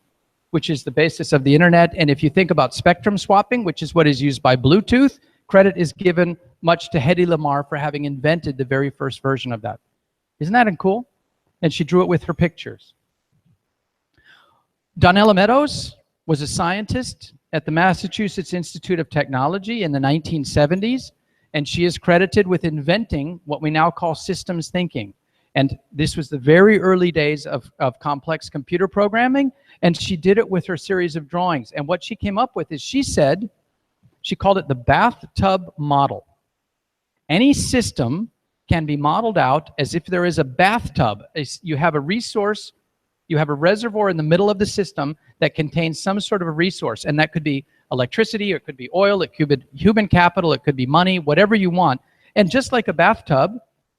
which is the basis of the internet. And if you think about spectrum swapping, which is what is used by Bluetooth, credit is given much to Hedy Lamarr for having invented the very first version of that. Isn't that cool? And she drew it with her pictures. Donella Meadows was a scientist at the Massachusetts Institute of Technology in the 1970s. And she is credited with inventing what we now call systems thinking. And this was the very early days of complex computer programming. And she did it with her series of drawings. And what she came up with is she said, she called it the bathtub model. Any system can be modeled out as if there is a bathtub. You have a resource, you have a reservoir in the middle of the system that contains some sort of a resource. And that could be electricity, or it could be oil, it could be human capital, it could be money, whatever you want. And just like a bathtub,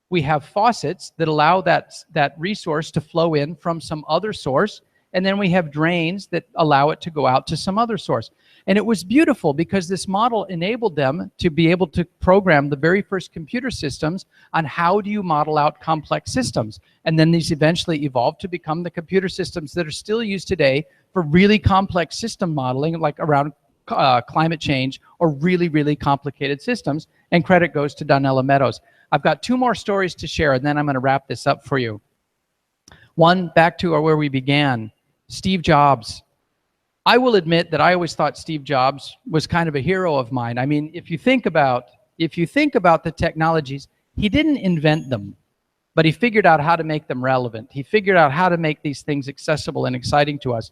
we have faucets that allow that resource to flow in from some other source, and then we have drains that allow it to go out to some other source. And it was beautiful because this model enabled them to be able to program the very first computer systems on how do you model out complex systems. And then these eventually evolved to become the computer systems that are still used today for really complex system modeling, like around climate change or really, really complicated systems. And credit goes to Donella Meadows. I've got two more stories to share, and then I'm going to wrap this up for you. One, back to where we began, Steve Jobs. I will admit that I always thought Steve Jobs was kind of a hero of mine. I mean, if you think about the technologies, he didn't invent them, but he figured out how to make them relevant. He figured out how to make these things accessible and exciting to us.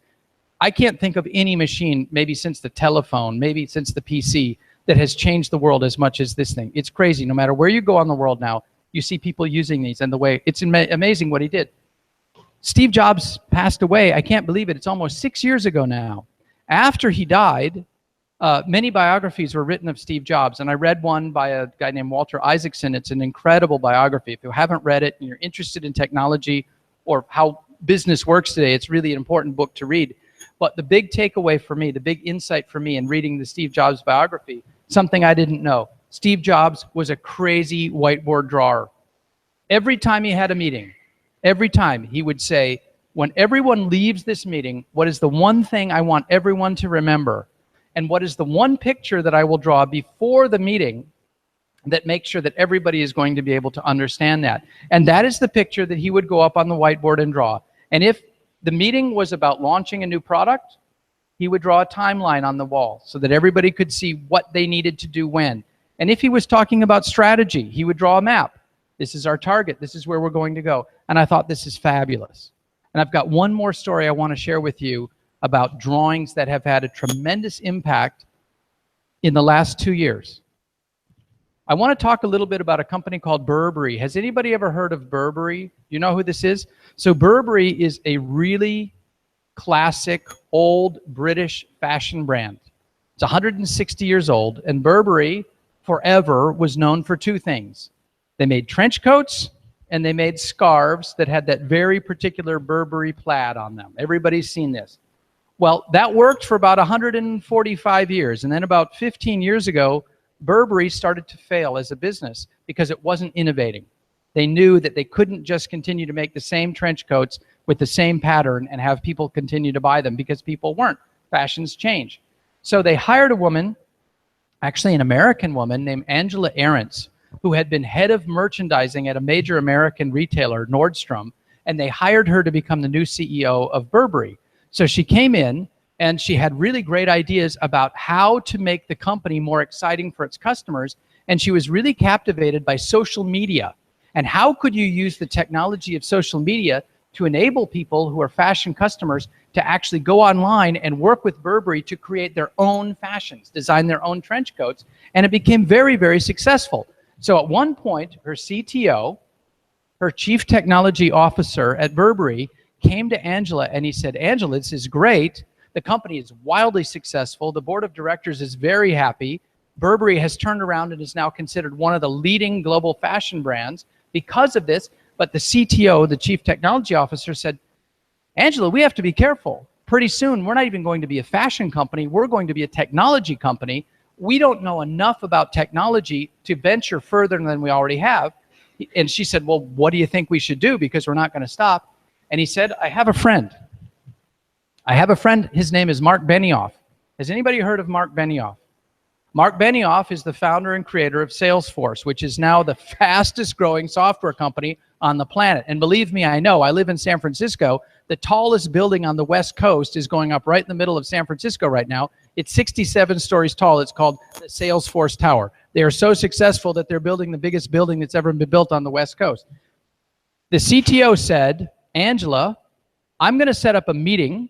I can't think of any machine, maybe since the telephone, maybe since the PC, that has changed the world as much as this thing. It's crazy. No matter where you go on the world now, you see people using these, and the way, it's amazing what he did. Steve Jobs passed away. I can't believe it. It's almost 6 years ago now. After he died, many biographies were written of Steve Jobs, and I read one by a guy named Walter Isaacson. It's an incredible biography. If you haven't read it and you're interested in technology or how business works today, it's really an important book to read. But the big takeaway for me, the big insight for me in reading the Steve Jobs biography, something I didn't know. Steve Jobs was a crazy whiteboard drawer. Every time he had a meeting, every time he would say, when everyone leaves this meeting, what is the one thing I want everyone to remember? And what is the one picture that I will draw before the meeting that makes sure that everybody is going to be able to understand that? And that is the picture that he would go up on the whiteboard and draw. And if the meeting was about launching a new product, he would draw a timeline on the wall so that everybody could see what they needed to do when. And if he was talking about strategy, he would draw a map. This is our target. This is where we're going to go. And I thought, this is fabulous. And I've got one more story I want to share with you about drawings that have had a tremendous impact in the last 2 years. I want to talk a little bit about a company called Burberry. Has anybody ever heard of Burberry? You know who this is? So Burberry is a really classic, old British fashion brand. It's 160 years old, and Burberry forever was known for two things. They made trench coats and they made scarves that had that very particular Burberry plaid on them. Everybody's seen this. Well, that worked for about 145 years, and then about 15 years ago, Burberry started to fail as a business because it wasn't innovating. They knew that they couldn't just continue to make the same trench coats with the same pattern and have people continue to buy them, because people weren't. Fashions change. So they hired a woman, actually an American woman named Angela Ahrendts, who had been head of merchandising at a major American retailer, Nordstrom, and they hired her to become the new CEO of Burberry. So she came in and she had really great ideas about how to make the company more exciting for its customers, and she was really captivated by social media. And how could you use the technology of social media to enable people who are fashion customers to actually go online and work with Burberry to create their own fashions, design their own trench coats, and it became very, very successful. So at one point, her CTO, her chief technology officer at Burberry, came to Angela and he said, Angela, this is great. The company is wildly successful. The board of directors is very happy. Burberry has turned around and is now considered one of the leading global fashion brands because of this. But the CTO, the chief technology officer, said, Angela, we have to be careful. Pretty soon, we're not even going to be a fashion company. We're going to be a technology company. We don't know enough about technology to venture further than we already have. And she said, well, what do you think we should do? Because we're not going to stop. And he said, I have a friend. I have a friend. His name is Mark Benioff. Has anybody heard of Mark Benioff? Mark Benioff is the founder and creator of Salesforce, which is now the fastest growing software company on the planet. And believe me, I know. I live in San Francisco. The tallest building on the West Coast is going up right in the middle of San Francisco right now. It's 67 stories tall. It's called the Salesforce Tower. They are so successful that they're building the biggest building that's ever been built on the West Coast. The CTO said, Angela, I'm going to set up a meeting.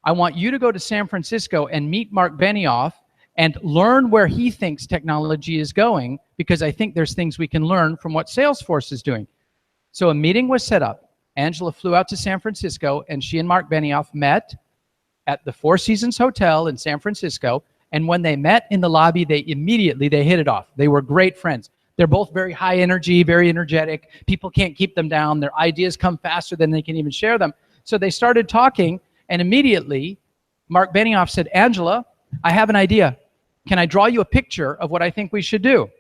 I want you to go to San Francisco and meet Mark Benioff and learn where he thinks technology is going, because I think there's things we can learn from what Salesforce is doing. So a meeting was set up. Angela flew out to San Francisco, and she and Mark Benioff met at the Four Seasons Hotel in San Francisco. And when they met in the lobby, they immediately hit it off. They were great friends. They're both very high energy, very energetic. People can't keep them down. Their ideas come faster than they can even share them. So they started talking, and immediately Mark Benioff said, Angela, I have an idea. Can I draw you a picture of what I think we should do?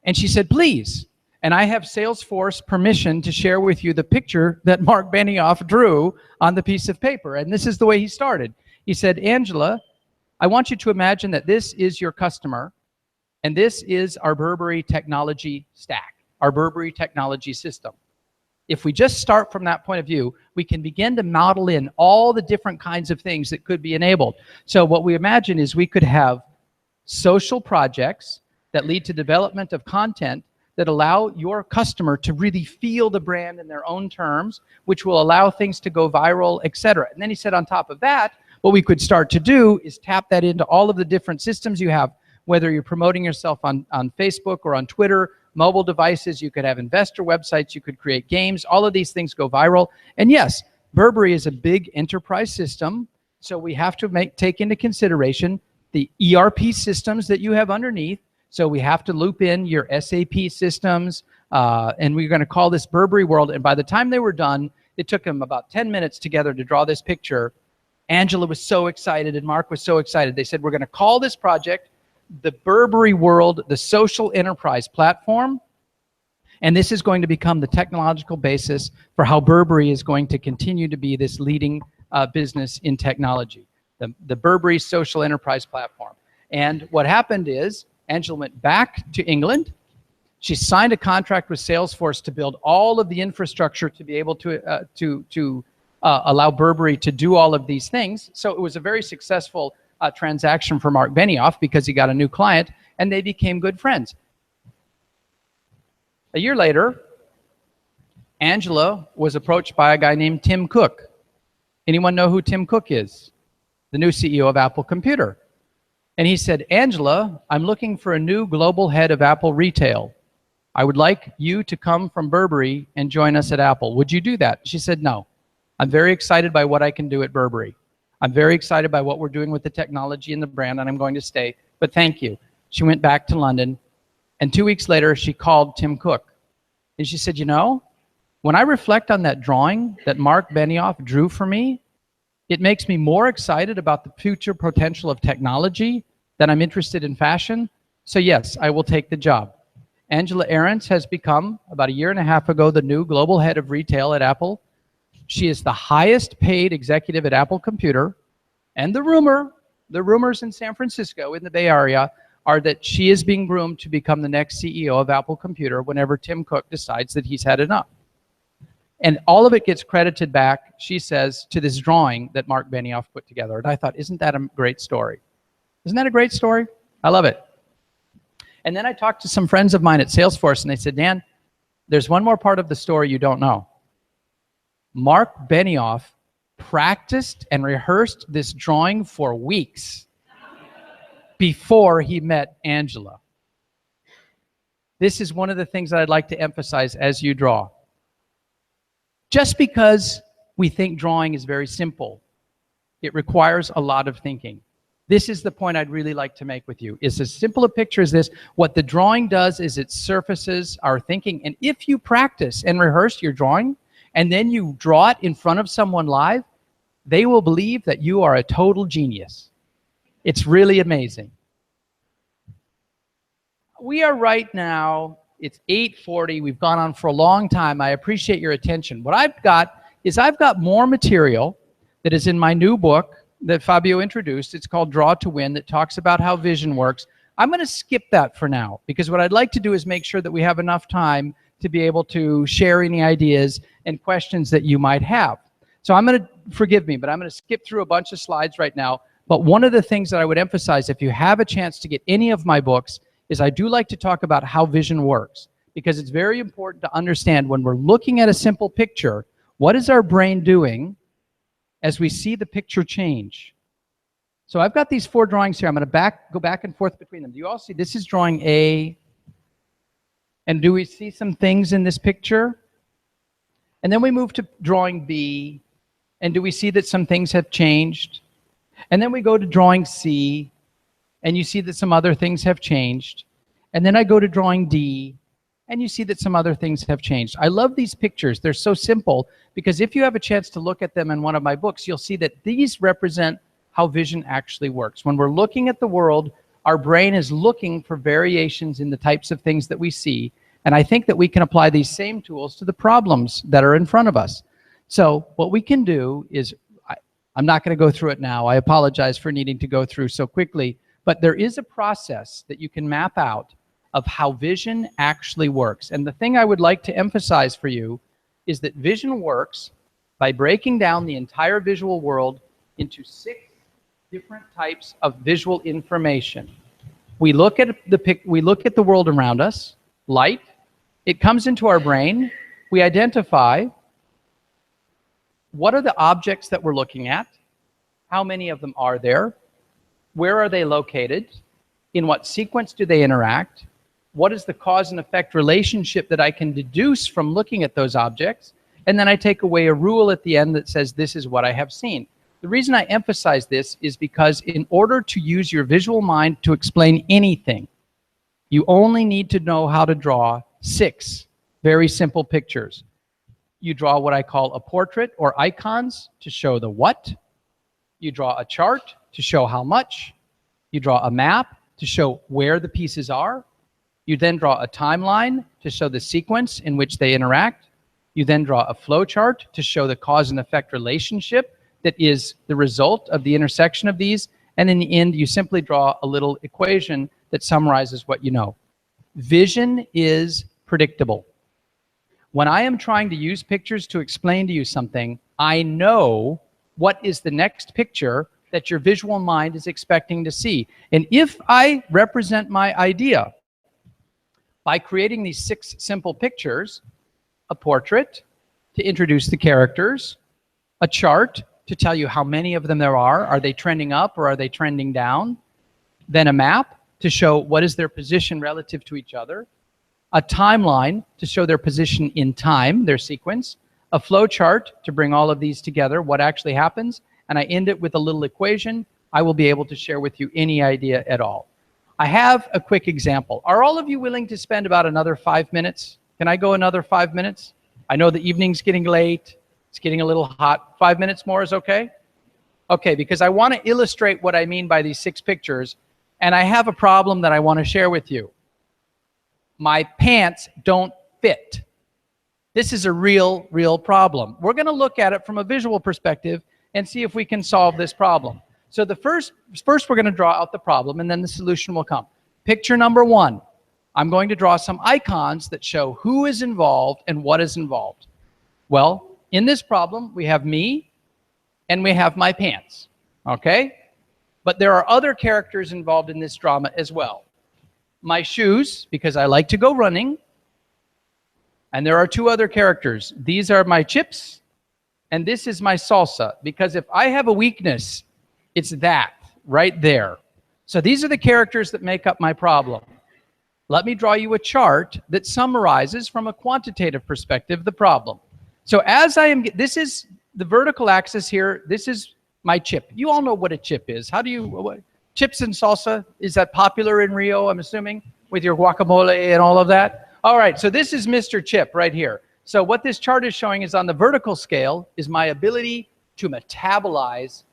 And she said, please. And I have Salesforce permission to share with you the picture that Mark Benioff drew on the piece of paper. And this is the way he started. He said, Angela, I want you to imagine that this is your customer, and this is our Burberry technology stack, our Burberry technology system. If we just start from that point of view, we can begin to model in all the different kinds of things that could be enabled. So what we imagine is we could have social projects that lead to development of content that allow your customer to really feel the brand in their own terms, which will allow things to go viral, etc. And then he said on top of that, what we could start to do is tap that into all of the different systems you have, whether you're promoting yourself on Facebook or on Twitter, mobile devices, you could have investor websites, you could create games, all of these things go viral. And yes, Burberry is a big enterprise system, so we have to take into consideration the ERP systems that you have underneath. So we have to loop in your SAP systems, and we're going to call this Burberry World. And by the time they were done, it took them about 10 minutes together to draw this picture. Angela was so excited, and Mark was so excited. They said, we're going to call this project the Burberry World, the social enterprise platform. And this is going to become the technological basis for how Burberry is going to continue to be this leading business in technology, the Burberry social enterprise platform. And what happened is Angela went back to England. She signed a contract with Salesforce to build all of the infrastructure to be able to allow Burberry to do all of these things. So it was a very successful transaction for Mark Benioff because he got a new client and they became good friends. A year later, Angela was approached by a guy named Tim Cook. Anyone know who Tim Cook is? The new CEO of Apple Computer. And he said, Angela, I'm looking for a new global head of Apple retail. I would like you to come from Burberry and join us at Apple. Would you do that? She said, no. I'm very excited by what I can do at Burberry. I'm very excited by what we're doing with the technology and the brand, and I'm going to stay, but thank you. She went back to London, and 2 weeks later, she called Tim Cook. And she said, you know, when I reflect on that drawing that Mark Benioff drew for me, it makes me more excited about the future potential of technology than I'm interested in fashion. So yes, I will take the job. Angela Ahrendts has become, about a year and a half ago, the new global head of retail at Apple. She is the highest paid executive at Apple Computer. And the rumors in San Francisco, in the Bay Area, are that she is being groomed to become the next CEO of Apple Computer whenever Tim Cook decides that he's had enough. And all of it gets credited back, she says, to this drawing that Mark Benioff put together. And I thought, isn't that a great story? Isn't that a great story? I love it. And then I talked to some friends of mine at Salesforce, and they said, Dan, there's one more part of the story you don't know. Mark Benioff practiced and rehearsed this drawing for weeks before he met Angela. This is one of the things that I'd like to emphasize as you draw. Just because we think drawing is very simple, it requires a lot of thinking. This is the point I'd really like to make with you. It's as simple a picture as this. What the drawing does is it surfaces our thinking. And if you practice and rehearse your drawing, and then you draw it in front of someone live, they will believe that you are a total genius. It's really amazing. We are right now, it's 8:40. We've gone on for a long time. I appreciate your attention. What I've got is I've got more material that is in my new book that Fabio introduced. It's called Draw to Win, that talks about how vision works. I'm going to skip that for now because what I'd like to do is make sure that we have enough time to be able to share any ideas and questions that you might have. So I'm going to, forgive me, but I'm going to skip through a bunch of slides right now. But one of the things that I would emphasize, if you have a chance to get any of my books, is I do like to talk about how vision works, because it's very important to understand when we're looking at a simple picture, what is our brain doing as we see the picture change? So I've got these 4 drawings here. I'm going to go back and forth between them. Do you all see? This is drawing A. And do we see some things in this picture? And then we move to drawing B. And do we see that some things have changed? And then we go to drawing C. And you see that some other things have changed. And then I go to drawing D. And you see that some other things have changed. I love these pictures. They're so simple because if you have a chance to look at them in one of my books, you'll see that these represent how vision actually works. When we're looking at the world, our brain is looking for variations in the types of things that we see. And I think that we can apply these same tools to the problems that are in front of us. So what we can do is, I'm not going to go through it now. I apologize for needing to go through so quickly. But there is a process that you can map out of how vision actually works. And the thing I would like to emphasize for you is that vision works by breaking down the entire visual world into 6 different types of visual information. We look at the world around us, light, it comes into our brain, we identify what are the objects that we're looking at, how many of them are there, where are they located, in what sequence do they interact, what is the cause and effect relationship that I can deduce from looking at those objects, and then I take away a rule at the end that says this is what I have seen. The reason I emphasize this is because in order to use your visual mind to explain anything, you only need to know how to draw 6 very simple pictures. You draw what I call a portrait or icons to show the what. You draw a chart to show how much. You draw a map to show where the pieces are. You then draw a timeline to show the sequence in which they interact. You then draw a flow chart to show the cause and effect relationship that is the result of the intersection of these. And in the end, you simply draw a little equation that summarizes what you know. Vision is predictable. When I am trying to use pictures to explain to you something, I know what is the next picture that your visual mind is expecting to see. And if I represent my idea by creating these 6 simple pictures, a portrait to introduce the characters, a chart to tell you how many of them there are they trending up or are they trending down, then a map to show what is their position relative to each other, a timeline to show their position in time, their sequence, a flow chart to bring all of these together, what actually happens, and I end it with a little equation. I will be able to share with you any idea at all. I have a quick example. Are all of you willing to spend about another 5 minutes? Can I go another 5 minutes? I know the evening's getting late. It's getting a little hot. 5 minutes more is okay? Okay, because I want to illustrate what I mean by these 6 pictures, and I have a problem that I want to share with you. My pants don't fit. This is a real problem. We're going to look at it from a visual perspective and see if we can solve this problem. So the first we're going to draw out the problem, and then the solution will come. Picture number 1. I'm going to draw some icons that show who is involved and what is involved. Well, in this problem, we have me and we have my pants, okay? But there are other characters involved in this drama as well. My shoes, because I like to go running, and there are 2 other characters. These are my chips, and this is my salsa, because if I have a weakness, it's that right there. So these are the characters that make up my problem. Let me draw you a chart that summarizes from a quantitative perspective the problem. So as I am, this is the vertical axis here. This is my chip. You all know what a chip is. How do you, chips and salsa, is that popular in Rio, I'm assuming, with your guacamole and all of that? All right, so this is Mr. Chip right here. So what this chart is showing is on the vertical scale is my ability to metabolize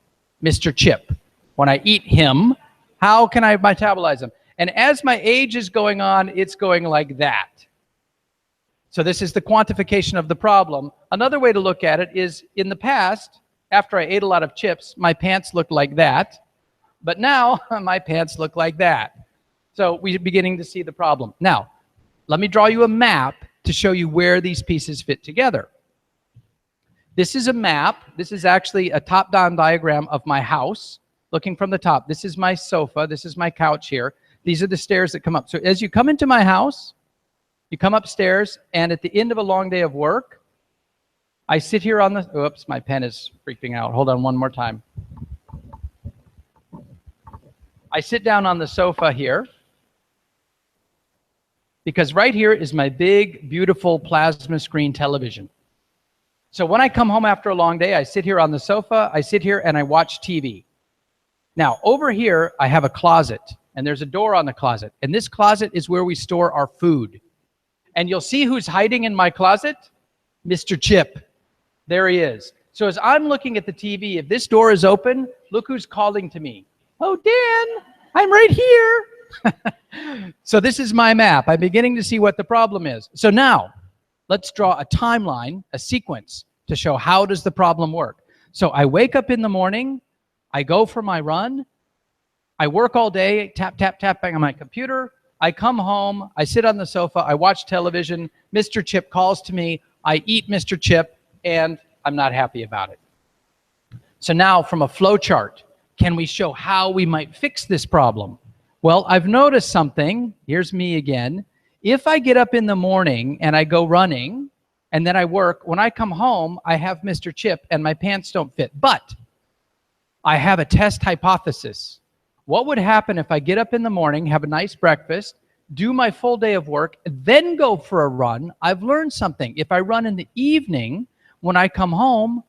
Mr. Chip. When I eat him, how can I metabolize him? And as my age is going on, it's going like that. So this is the quantification of the problem. Another way to look at it is in the past, after I ate a lot of chips, my pants looked like that. But now my pants look like that. So we're beginning to see the problem. Now, let me draw you a map to show you where these pieces fit together. This is a map. This is actually a top-down diagram of my house, looking from the top. This is my sofa. This is my couch here. These are the stairs that come up. So as you come into my house, you come upstairs, and at the end of a long day of work, I sit here on the, oops, my pen is freaking out. Hold on one more time. I sit down on the sofa here, because right here is my big, beautiful plasma screen television. So when I come home after a long day, I sit here on the sofa, I sit here and I watch TV. Now, over here, I have a closet, and there's a door on the closet. And this closet is where we store our food. And you'll see who's hiding in my closet? Mr. Chip. There he is. So as I'm looking at the TV, if this door is open, look who's calling to me. Oh, Dan, I'm right here. So this is my map. I'm beginning to see what the problem is. So now, let's draw a timeline, a sequence, to show how does the problem work. So I wake up in the morning, I go for my run, I work all day, tapping on my computer, I come home, I sit on the sofa, I watch television, Mr. Chip calls to me, I eat Mr. Chip, and I'm not happy about it. So now from a flow chart, can we show how we might fix this problem? Well, I've noticed something. Here's me again. If I get up in the morning and I go running and then I work, when I come home, I have Mr. Chip and my pants don't fit. But I have a test hypothesis. What would happen if I get up in the morning, have a nice breakfast, do my full day of work, then go for a run? I've learned something. If I run in the evening, when I come home,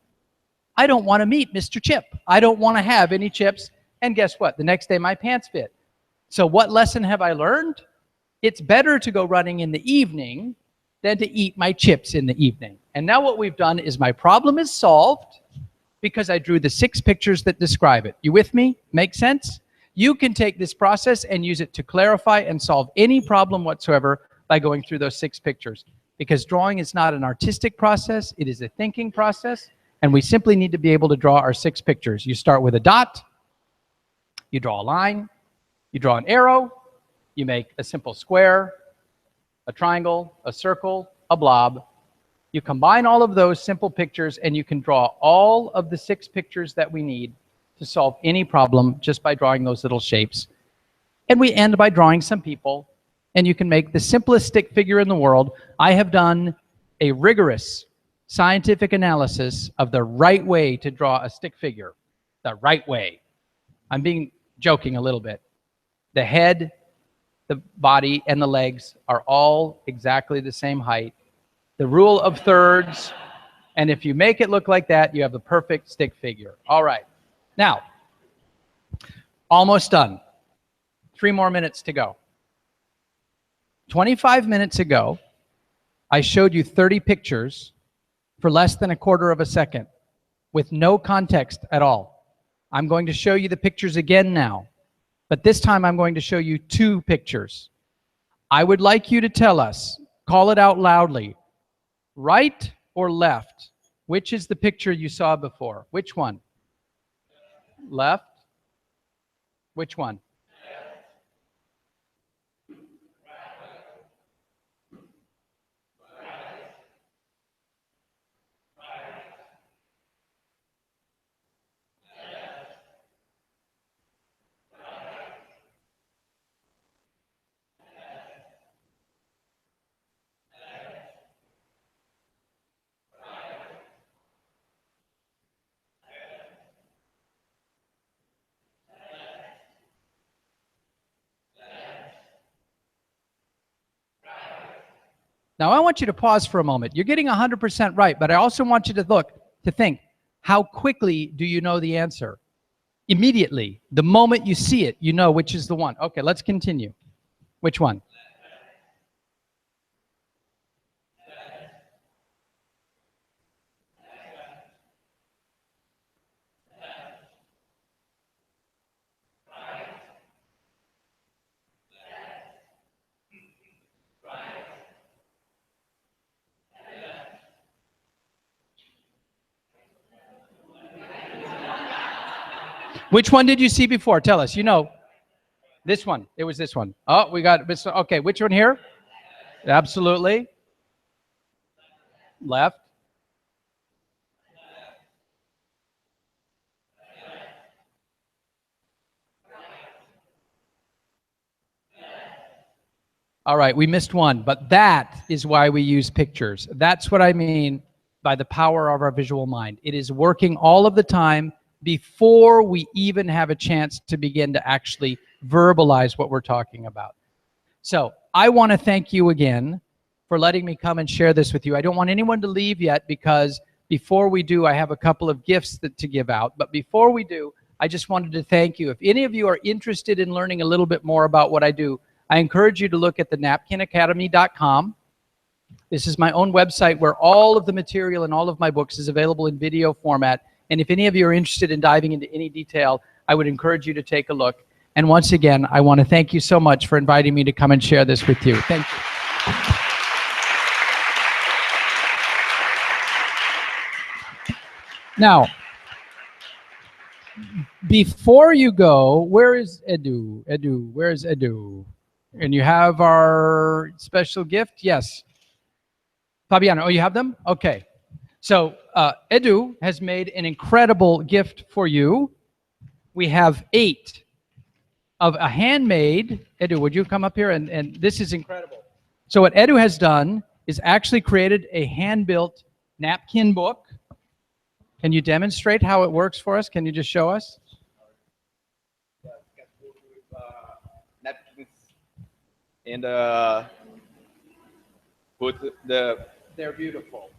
I don't want to meet Mr. Chip. I don't want to have any chips. And guess what? The next day, my pants fit. So what lesson have I learned? It's better to go running in the evening than to eat my chips in the evening. And now what we've done is my problem is solved because I drew the 6 pictures that describe it. You with me? Make sense? You can take this process and use it to clarify and solve any problem whatsoever by going through those 6 pictures. Because drawing is not an artistic process, it is a thinking process, and we simply need to be able to draw our 6 pictures. You start with a dot, you draw a line, you draw an arrow, you make a simple square, a triangle, a circle, a blob. You combine all of those simple pictures and you can draw all of the 6 pictures that we need to solve any problem just by drawing those little shapes. And we end by drawing some people, and you can make the simplest stick figure in the world. I have done a rigorous scientific analysis of the right way to draw a stick figure. The right way. I'm being joking a little bit. The head, the body, and the legs are all exactly the same height. The rule of thirds, and if you make it look like that, you have the perfect stick figure. All right. Now, almost done. 3 more minutes to go. 25 minutes ago, I showed you 30 pictures for less than 1/4 of a second with no context at all. I'm going to show you the pictures again now, but this time I'm going to show you 2 pictures. I would like you to tell us, call it out loudly, right or left, which is the picture you saw before? Which one? Left? Which one? Now, I want you to pause for a moment. You're getting 100% right, but I also want you to think, how quickly do you know the answer? Immediately. The moment you see it, you know which is the one. Okay, let's continue. Which one? Which one did you see before? Tell us. You know, this one. It was this one. Oh, we got this. Okay, which one here? Absolutely. Left. All right, we missed one, but that is why we use pictures. That's what I mean by the power of our visual mind. It is working all of the time before we even have a chance to begin to actually verbalize what we're talking about. So I want to thank you again for letting me come and share this with you. I don't want anyone to leave yet, because before we do, I have a couple of gifts to give out. But before we do, I just wanted to thank you. If any of you are interested in learning a little bit more about what I do, I encourage you to look at the napkinacademy.com. This is my own website where all of the material and all of my books is available in video format. And if any of you are interested in diving into any detail, I would encourage you to take a look. And once again, I want to thank you so much for inviting me to come and share this with you. Thank you. Now, before you go, where is Edu? Edu, where is Edu? And you have our special gift? Yes. Fabiano, oh, you have them? Okay. So Edu has made an incredible gift for you. We have 8 of a handmade. Edu, would you come up here? And this is incredible. So what Edu has done is actually created a hand-built napkin book. Can you demonstrate how it works for us? Can you just show us? Napkins and put the They're beautiful.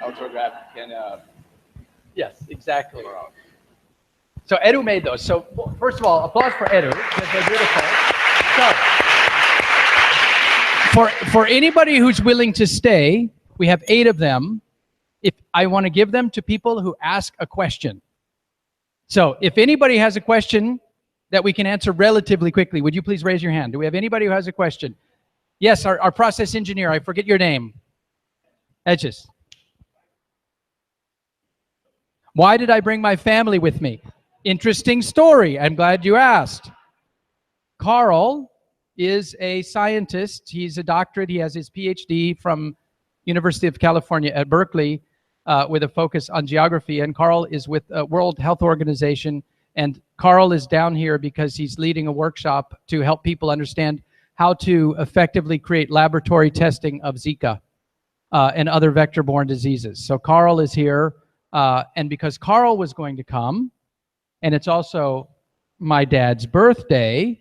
autograph and Yes, exactly. So Edu made those. So first of all, applause for Edu, because they're beautiful. So for anybody who's willing to stay, we have 8 of them. If I want to give them to people who ask a question. So if anybody has a question that we can answer relatively quickly. Would you please raise your hand? Do we have anybody who has a question? Yes, our process engineer. I forget your name. Edges. Why did I bring my family with me? Interesting story. I'm glad you asked. Carl is a scientist. He's a doctorate. He has his PhD from University of California at Berkeley with a focus on geography. And Carl is with World Health Organization. And Carl is down here because he's leading a workshop to help people understand how to effectively create laboratory testing of Zika and other vector-borne diseases. So Carl is here. And because Carl was going to come, and it's also my dad's birthday,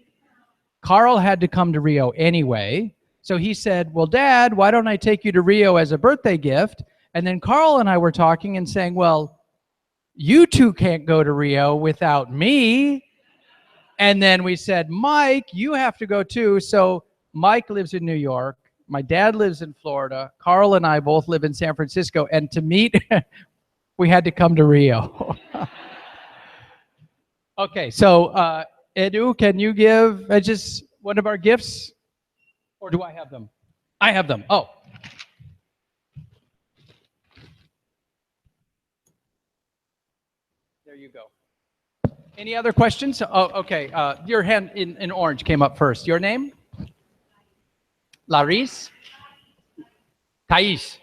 Carl had to come to Rio anyway. So he said, well, Dad, why don't I take you to Rio as a birthday gift? And then Carl and I were talking and saying, well, you two can't go to Rio without me. And then we said, Mike, you have to go too. So Mike lives in New York. My dad lives in Florida. Carl and I both live in San Francisco. And to meet, we had to come to Rio. Okay, so Edu, can you give just one of our gifts? Or do I have them? I have them. Oh. There you go. Any other questions? Oh, okay. Your hand in orange came up first. Your name? Laris? Thais.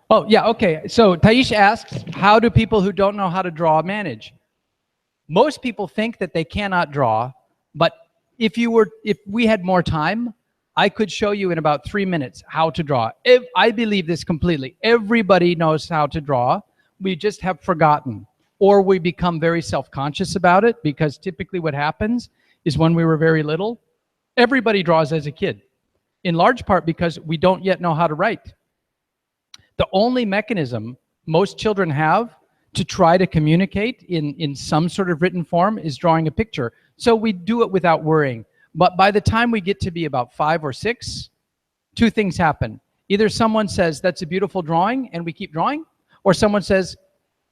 Oh, yeah, okay. So Thais asks, how do people who don't know how to draw manage? Most people think that they cannot draw, but if we had more time, I could show you in about 3 minutes how to draw. I believe this completely. Everybody knows how to draw. We just have forgotten, or we become very self-conscious about it, because typically what happens is when we were very little, everybody draws as a kid, in large part because we don't yet know how to write. The only mechanism most children have to try to communicate in some sort of written form is drawing a picture. So we do it without worrying. But by the time we get to be about 5 or 6, 2 things happen. Either someone says, that's a beautiful drawing, and we keep drawing, or someone says,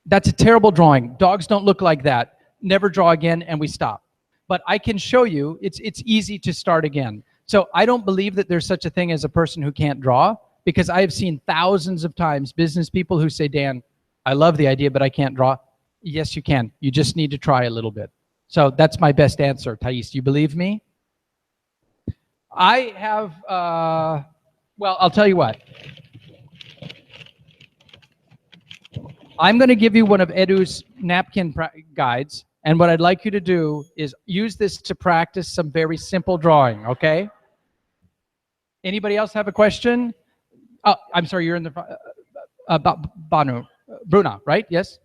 that's a terrible drawing. Dogs don't look like that. Never draw again, and we stop. But I can show you, it's easy to start again. So I don't believe that there's such a thing as a person who can't draw, because I have seen thousands of times business people who say, Dan, I love the idea, but I can't draw. Yes, you can. You just need to try a little bit. So that's my best answer. Thais, do you believe me? I have, well, I'll tell you what. I'm going to give you one of Edu's napkin guides, and what I'd like you to do is use this to practice some very simple drawing, okay? Anybody else have a question? Oh, I'm sorry, you're in the Banu. Bruna, right? Yes?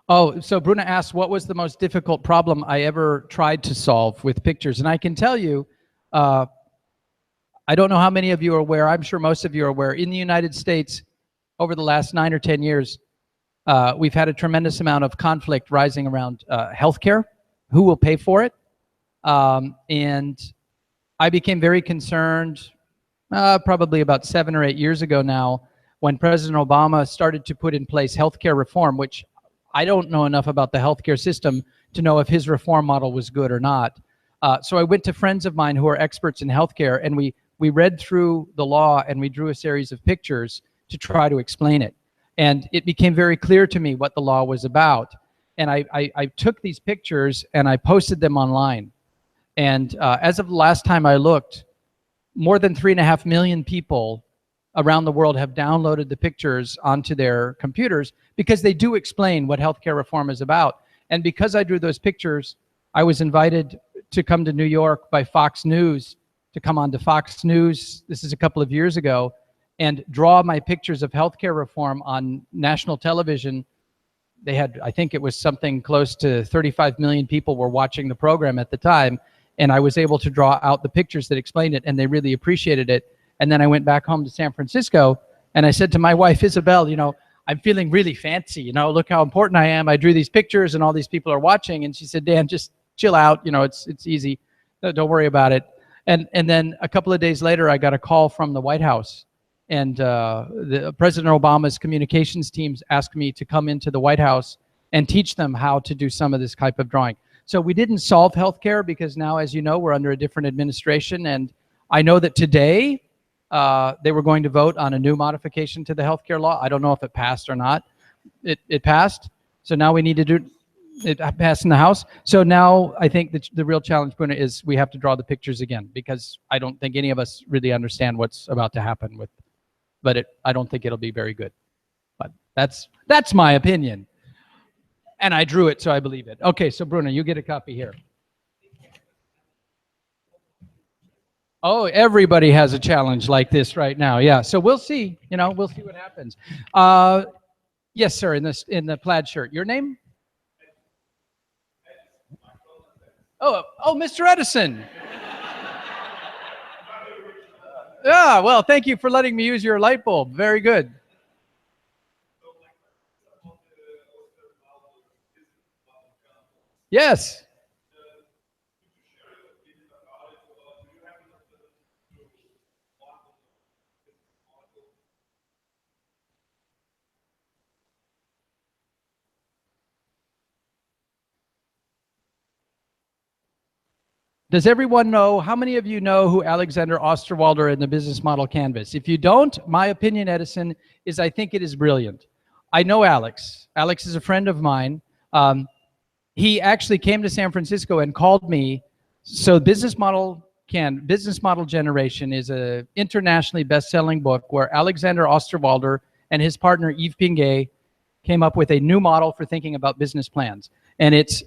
Oh, so Bruna asked, what was the most difficult problem I ever tried to solve with pictures? And I can tell you, I don't know how many of you are aware, I'm sure most of you are aware, in the United States, over the last 9 or 10 years, we've had a tremendous amount of conflict rising around healthcare, who will pay for it. And I became very concerned probably about 7 or 8 years ago now, when President Obama started to put in place healthcare reform, which I don't know enough about the healthcare system to know if his reform model was good or not. So I went to friends of mine who are experts in healthcare, and we read through the law and we drew a series of pictures to try to explain it. And it became very clear to me what the law was about. And I took these pictures and I posted them online. And as of the last time I looked, more than 3.5 million people around the world have downloaded the pictures onto their computers, because they do explain what healthcare reform is about. And because I drew those pictures, I was invited to come to New York by Fox News, to come on to Fox News, this is a couple of years ago, and draw my pictures of healthcare reform on national television. They had, I think it was something close to 35 million people were watching the program at the time. And I was able to draw out the pictures that explained it, and they really appreciated it. And then I went back home to San Francisco, and I said to my wife, Isabel, you know, I'm feeling really fancy, you know, look how important I am. I drew these pictures and all these people are watching. And she said, Dan, just chill out. You know, it's easy. Don't worry about it. And then a couple of days later, I got a call from the White House, and President Obama's communications teams asked me to come into the White House and teach them how to do some of this type of drawing. So we didn't solve healthcare because now, as you know, we're under a different administration, and I know that today they were going to vote on a new modification to the healthcare law. I don't know if it passed or not. It passed, so now we need to do it. Passed in the House. So now I think the real challenge, Bruno, is we have to draw the pictures again, because I don't think any of us really understand what's about to happen with. But I don't think it'll be very good. But that's my opinion. And I drew it, so I believe it. Okay, so Bruno, you get a copy here. Oh, everybody has a challenge like this right now. Yeah, so we'll see. You know, we'll see what happens. Yes, sir, in the plaid shirt. Your name? Oh, Mr. Edison. Yeah, well, thank you for letting me use your light bulb. Very good. Yes. Does everyone know, how many of you know who Alexander Osterwalder and the business model canvas? If you don't, my opinion, Edison, is I think it is brilliant. I know Alex. Alex is a friend of mine. He actually came to San Francisco and called me. So Business Model Generation is an internationally best-selling book where Alexander Osterwalder and his partner Yves Pinguet came up with a new model for thinking about business plans. And it's,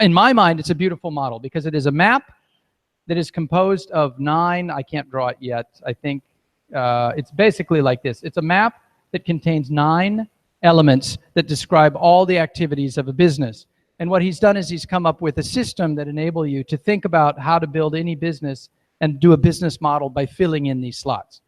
in my mind, it's a beautiful model because it is a map that is composed of 9, I can't draw it yet, I think it's basically like this. It's a map that contains 9 elements that describe all the activities of a business. And what he's done is he's come up with a system that enables you to think about how to build any business and do a business model by filling in these slots.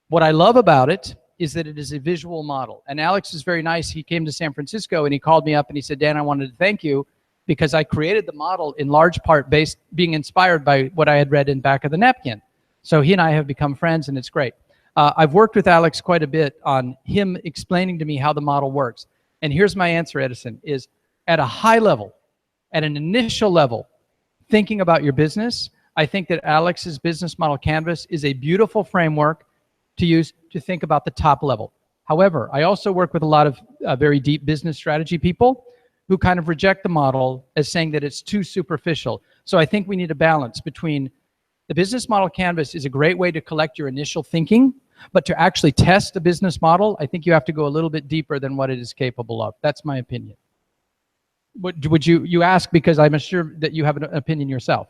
What I love about it is that it is a visual model. And Alex is very nice. He came to San Francisco and he called me up and he said, Dan, I wanted to thank you because I created the model in large part being inspired by what I had read in back of the napkin. So he and I have become friends, and it's great. I've worked with Alex quite a bit on him explaining to me how the model works. And here's my answer, Edison, is at a high level, at an initial level, thinking about your business, I think that Alex's business model canvas is a beautiful framework to use to think about the top level. However, I also work with a lot of very deep business strategy people who kind of reject the model as saying that it's too superficial. So I think we need a balance between the business model canvas is a great way to collect your initial thinking, but to actually test the business model, I think you have to go a little bit deeper than what it is capable of. That's my opinion. Would you ask because I'm sure that you have an opinion yourself?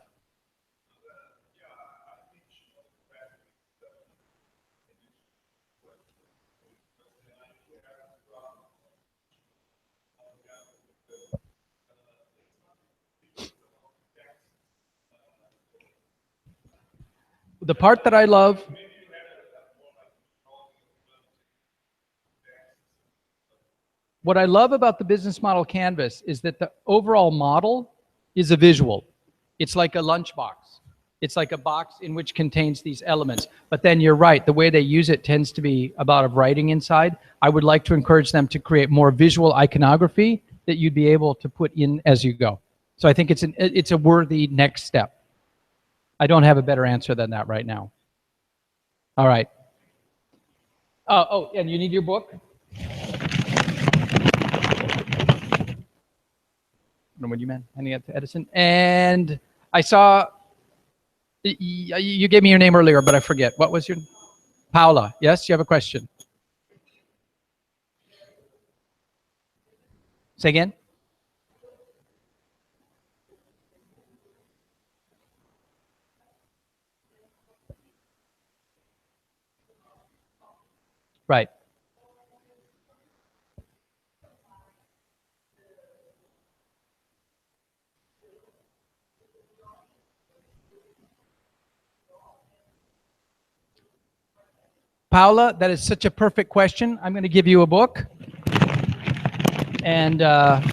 The part that I love, what I love about the business model canvas is that the overall model is a visual. It's like a lunchbox. It's like a box in which contains these elements. But then you're right, the way they use it tends to be a lot of writing inside. I would like to encourage them to create more visual iconography that you'd be able to put in as you go. So I think it's a worthy next step. I don't have a better answer than that right now. All right. Oh, and you need your book? What you meant? Handing it to Edison. And I saw, you gave me your name earlier, but I forget. What was your, Paula? Yes, you have a question. Say again? Right. Paula, that is such a perfect question. I'm going to give you a book. And I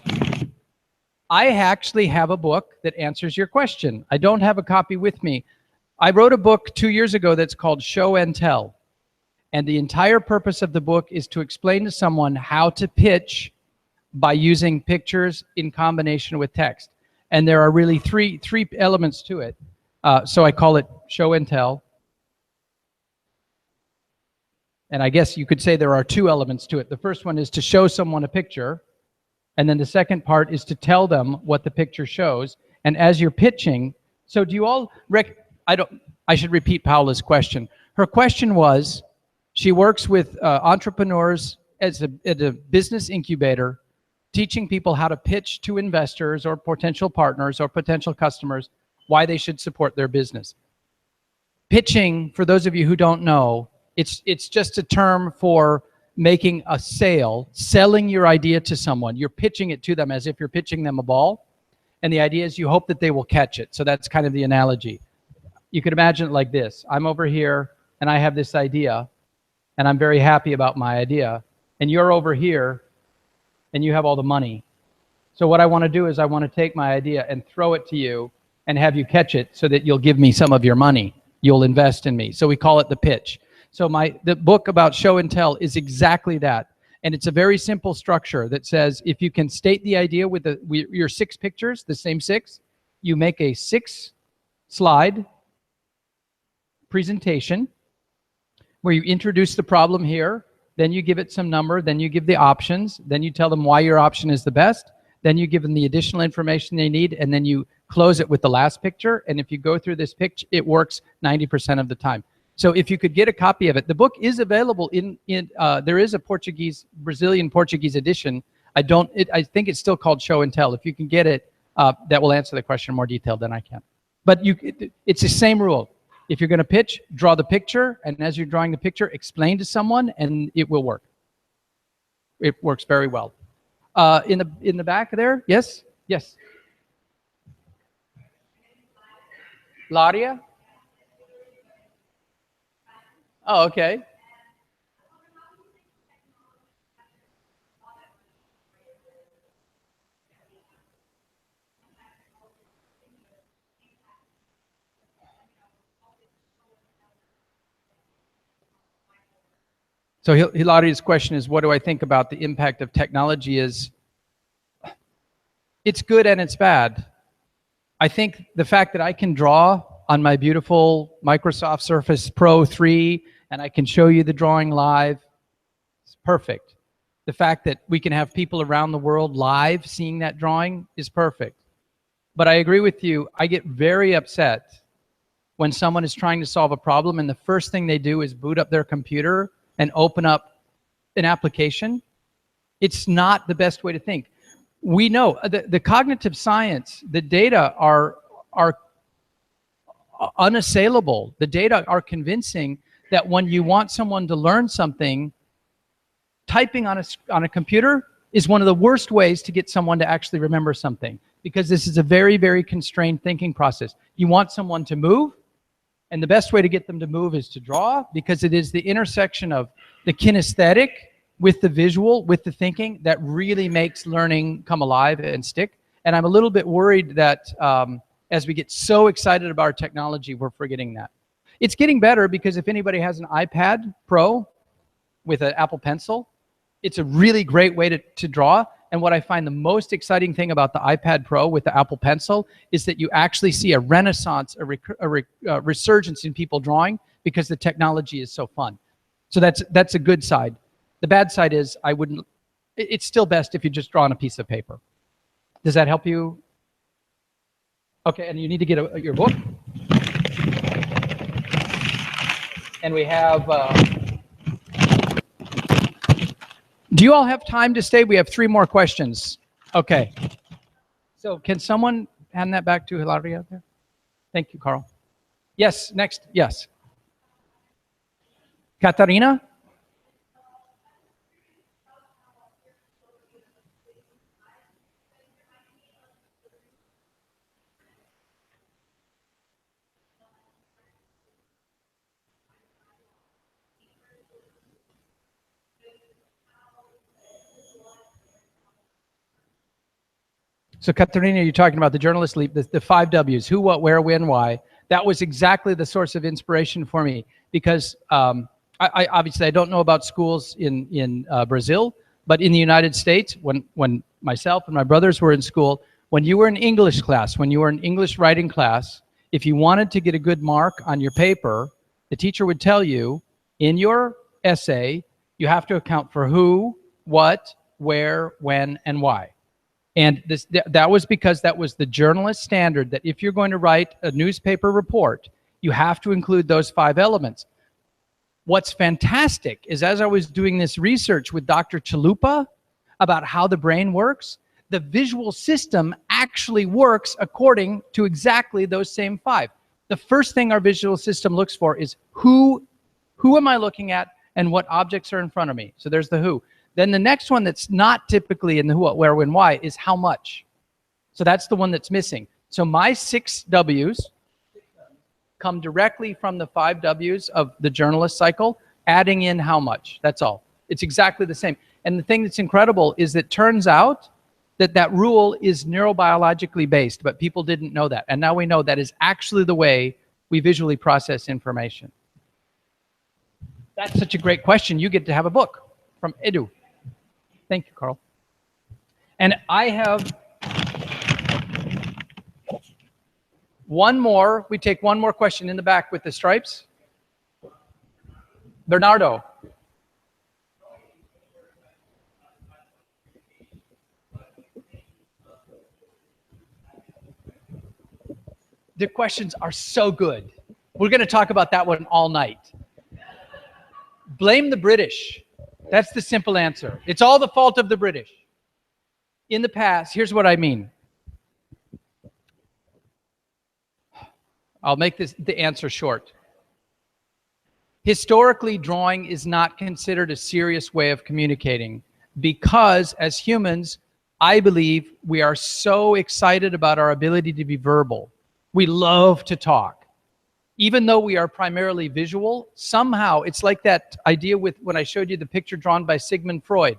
actually have a book that answers your question. I don't have a copy with me. I wrote a book 2 years ago that's called Show and Tell. And the entire purpose of the book is to explain to someone how to pitch by using pictures in combination with text. And there are really three elements to it. So I call it Show and Tell. And I guess you could say there are 2 elements to it. The first one is to show someone a picture. And then the second part is to tell them what the picture shows. And as you're pitching, so do you all I should repeat Paula's question. Her question was, she works with entrepreneurs at a business incubator, teaching people how to pitch to investors or potential partners or potential customers why they should support their business. Pitching, for those of you who don't know, it's just a term for making a sale, selling your idea to someone. You're pitching it to them as if you're pitching them a ball. And the idea is you hope that they will catch it. So that's kind of the analogy. You could imagine it like this. I'm over here and I have this idea and I'm very happy about my idea. And you're over here and you have all the money. So what I want to do is I want to take my idea and throw it to you and have you catch it so that you'll give me some of your money. You'll invest in me. So we call it the pitch. So the book about Show and Tell is exactly that. And it's a very simple structure that says if you can state the idea with your 6 pictures, the same 6, you make a 6-slide presentation where you introduce the problem here, then you give it some number, then you give the options, then you tell them why your option is the best, then you give them the additional information they need, and then you close it with the last picture. And if you go through this picture, it works 90% of the time. So if you could get a copy of it, the book is available there is a Brazilian Portuguese edition. I think it's still called Show and Tell. If you can get it, that will answer the question more detailed than I can. But it's the same rule. If you're going to pitch, draw the picture, and as you're drawing the picture, explain to someone, and it will work. It works very well. In the back there, yes, yes. Laria. Oh, okay. So Hilari's question is, what do I think about the impact of technology is, it's good and it's bad. I think the fact that I can draw on my beautiful Microsoft Surface Pro 3 and I can show you the drawing live, it's perfect. The fact that we can have people around the world live seeing that drawing is perfect. But I agree with you, I get very upset when someone is trying to solve a problem and the first thing they do is boot up their computer and open up an application. It's not the best way to think. We know the cognitive science, the data are unassailable. The data are convincing that when you want someone to learn something, typing on a computer is one of the worst ways to get someone to actually remember something, because this is a very, very constrained thinking process. You want someone to move, and the best way to get them to move is to draw, because it is the intersection of the kinesthetic with the visual, with the thinking, that really makes learning come alive and stick. And I'm a little bit worried that as we get so excited about our technology, we're forgetting that. It's getting better, because if anybody has an iPad Pro with an Apple Pencil, it's a really great way to draw. And what I find the most exciting thing about the iPad Pro with the Apple Pencil is that you actually see a renaissance, a resurgence in people drawing, because the technology is so fun. So that's a good side. The bad side is it's still best if you just draw on a piece of paper. Does that help you? Okay, and you need to get your book. And we have, do you all have time to stay? We have 3 more questions. Okay. So can someone hand that back to Hilaria there? Thank you, Carl. Yes, next, yes. Katarina? So Katarina, you're talking about the journalist leap, the 5 W's, who, what, where, when, why. that was exactly the source of inspiration for me, because I obviously I don't know about schools in Brazil, but in the United States, when myself and my brothers were in school, when you were in English class, when you were in English writing class, if you wanted to get a good mark on your paper, the teacher would tell you in your essay, you have to account for who, what, where, when, and why. And that was because that was the journalist standard, that if you're going to write a newspaper report, you have to include those 5 elements. What's fantastic is, as I was doing this research with Dr. Chalupa about how the brain works, the visual system actually works according to exactly those same 5. The first thing our visual system looks for is who am I looking at and what objects are in front of me. So there's the who. Then the next one that's not typically in the who, what, where, when, why is how much. So that's the one that's missing. So my 6 W's come directly from the 5 W's of the journalist cycle, adding in how much. That's all. It's exactly the same. And the thing that's incredible is that it turns out that that rule is neurobiologically based, but people didn't know that. And now we know that is actually the way we visually process information. That's such a great question. You get to have a book from Edu. Thank you, Carl. And I have one more. We take one more question in the back with the stripes. Bernardo. The questions are so good. We're going to talk about that one all night. Blame the British. That's the simple answer. It's all the fault of the British. In the past, here's what I mean. I'll make the answer short. Historically, drawing is not considered a serious way of communicating because, as humans, I believe we are so excited about our ability to be verbal. We love to talk. Even though we are primarily visual, somehow it's like that idea with when I showed you the picture drawn by Sigmund Freud.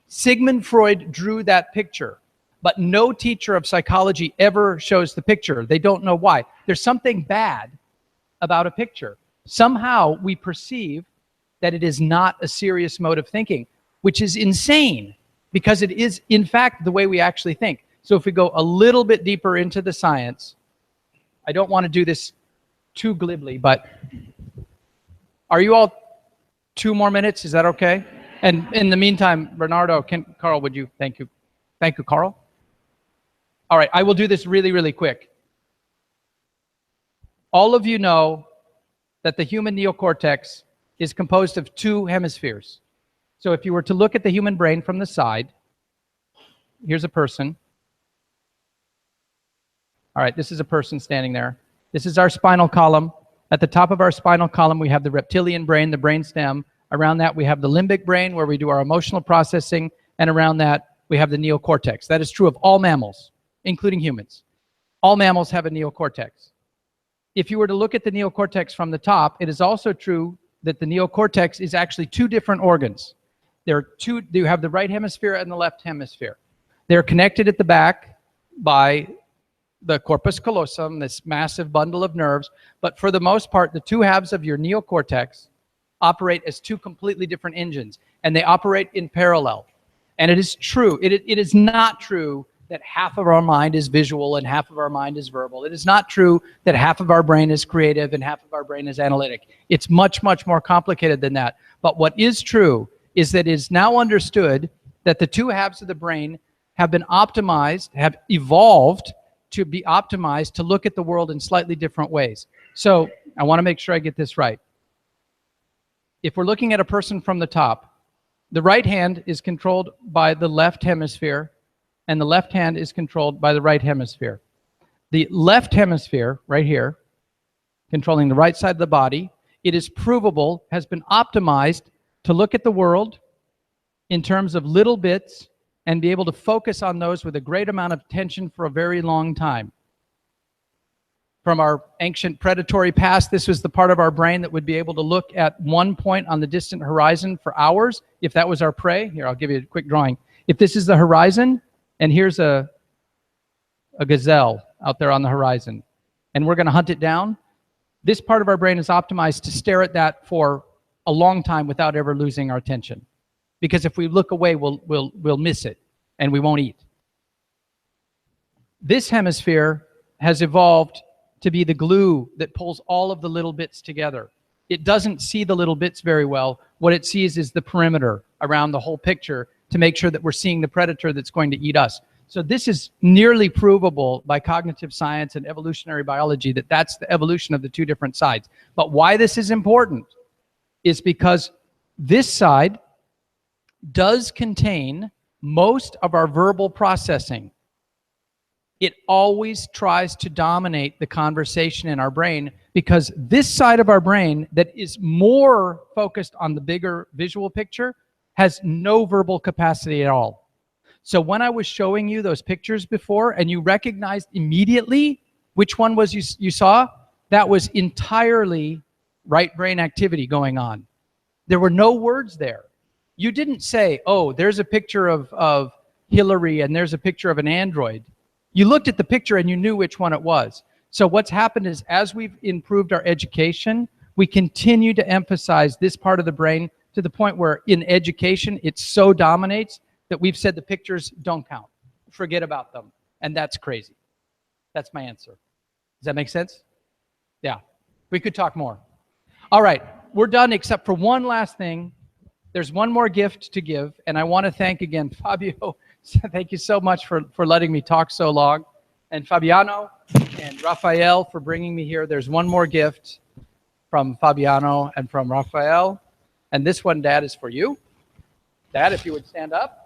Sigmund Freud drew that picture, but no teacher of psychology ever shows the picture. They don't know why. There's something bad about a picture. Somehow we perceive that it is not a serious mode of thinking, which is insane because it is, in fact, the way we actually think. So if we go a little bit deeper into the science, I don't want to do this too glibly, but are you all 2 more minutes? Is that okay? And in the meantime, Bernardo, Carl, would you? Thank you. Thank you, Carl. All right, I will do this really, really quick. All of you know that the human neocortex is composed of 2 hemispheres. So if you were to look at the human brain from the side, here's a person. All right, this is a person standing there. This is our spinal column. At the top of our spinal column, we have the reptilian brain, the brainstem. Around that, we have the limbic brain, where we do our emotional processing. And around that, we have the neocortex. That is true of all mammals, including humans. All mammals have a neocortex. If you were to look at the neocortex from the top, it is also true that the neocortex is actually 2 different organs. You have the right hemisphere and the left hemisphere. They're connected at the back by the corpus callosum, this massive bundle of nerves. But for the most part, the 2 halves of your neocortex operate as 2 completely different engines, and they operate in parallel. And it is true. It is not true that half of our mind is visual and half of our mind is verbal. It is not true that half of our brain is creative and half of our brain is analytic. It's much, much more complicated than that. But what is true is that it is now understood that the 2 halves of the brain have been optimized, have evolved to be optimized to look at the world in slightly different ways. So I want to make sure I get this right. If we're looking at a person from the top, the right hand is controlled by the left hemisphere, and the left hand is controlled by the right hemisphere. The left hemisphere, right here, controlling the right side of the body, it is provable, has been optimized to look at the world in terms of little bits and be able to focus on those with a great amount of attention for a very long time. From our ancient predatory past, this was the part of our brain that would be able to look at one point on the distant horizon for hours. If that was our prey, here, I'll give you a quick drawing. If this is the horizon, and here's a gazelle out there on the horizon, and we're going to hunt it down, This part of our brain is optimized to stare at that for a long time without ever losing our attention. Because if we look away, we'll miss it and we won't eat. This hemisphere has evolved to be the glue that pulls all of the little bits together. It doesn't see the little bits very well. What it sees is the perimeter around the whole picture to make sure that we're seeing the predator that's going to eat us. So this is nearly provable by cognitive science and evolutionary biology that that's the evolution of the two different sides. But why this is important is because this side does contain most of our verbal processing. It always tries to dominate the conversation in our brain because this side of our brain that is more focused on the bigger visual picture has no verbal capacity at all. So when I was showing you those pictures before and you recognized immediately which one was you saw, that was entirely right brain activity going on. There were no words there. You didn't say, oh, there's a picture of Hillary and there's a picture of an android. You looked at the picture and you knew which one it was. So what's happened is as we've improved our education, we continue to emphasize this part of the brain to the point where in education, it so dominates that we've said the pictures don't count. Forget about them. And that's crazy. That's my answer. Does that make sense? Yeah. We could talk more. All right. We're done except for one last thing. There's one more gift to give. And I want to thank again Fabio. Thank you so much for letting me talk so long. And Fabiano and Rafael for bringing me here. There's one more gift from Fabiano and from Rafael. And this one, Dad, is for you. Dad, if you would stand up.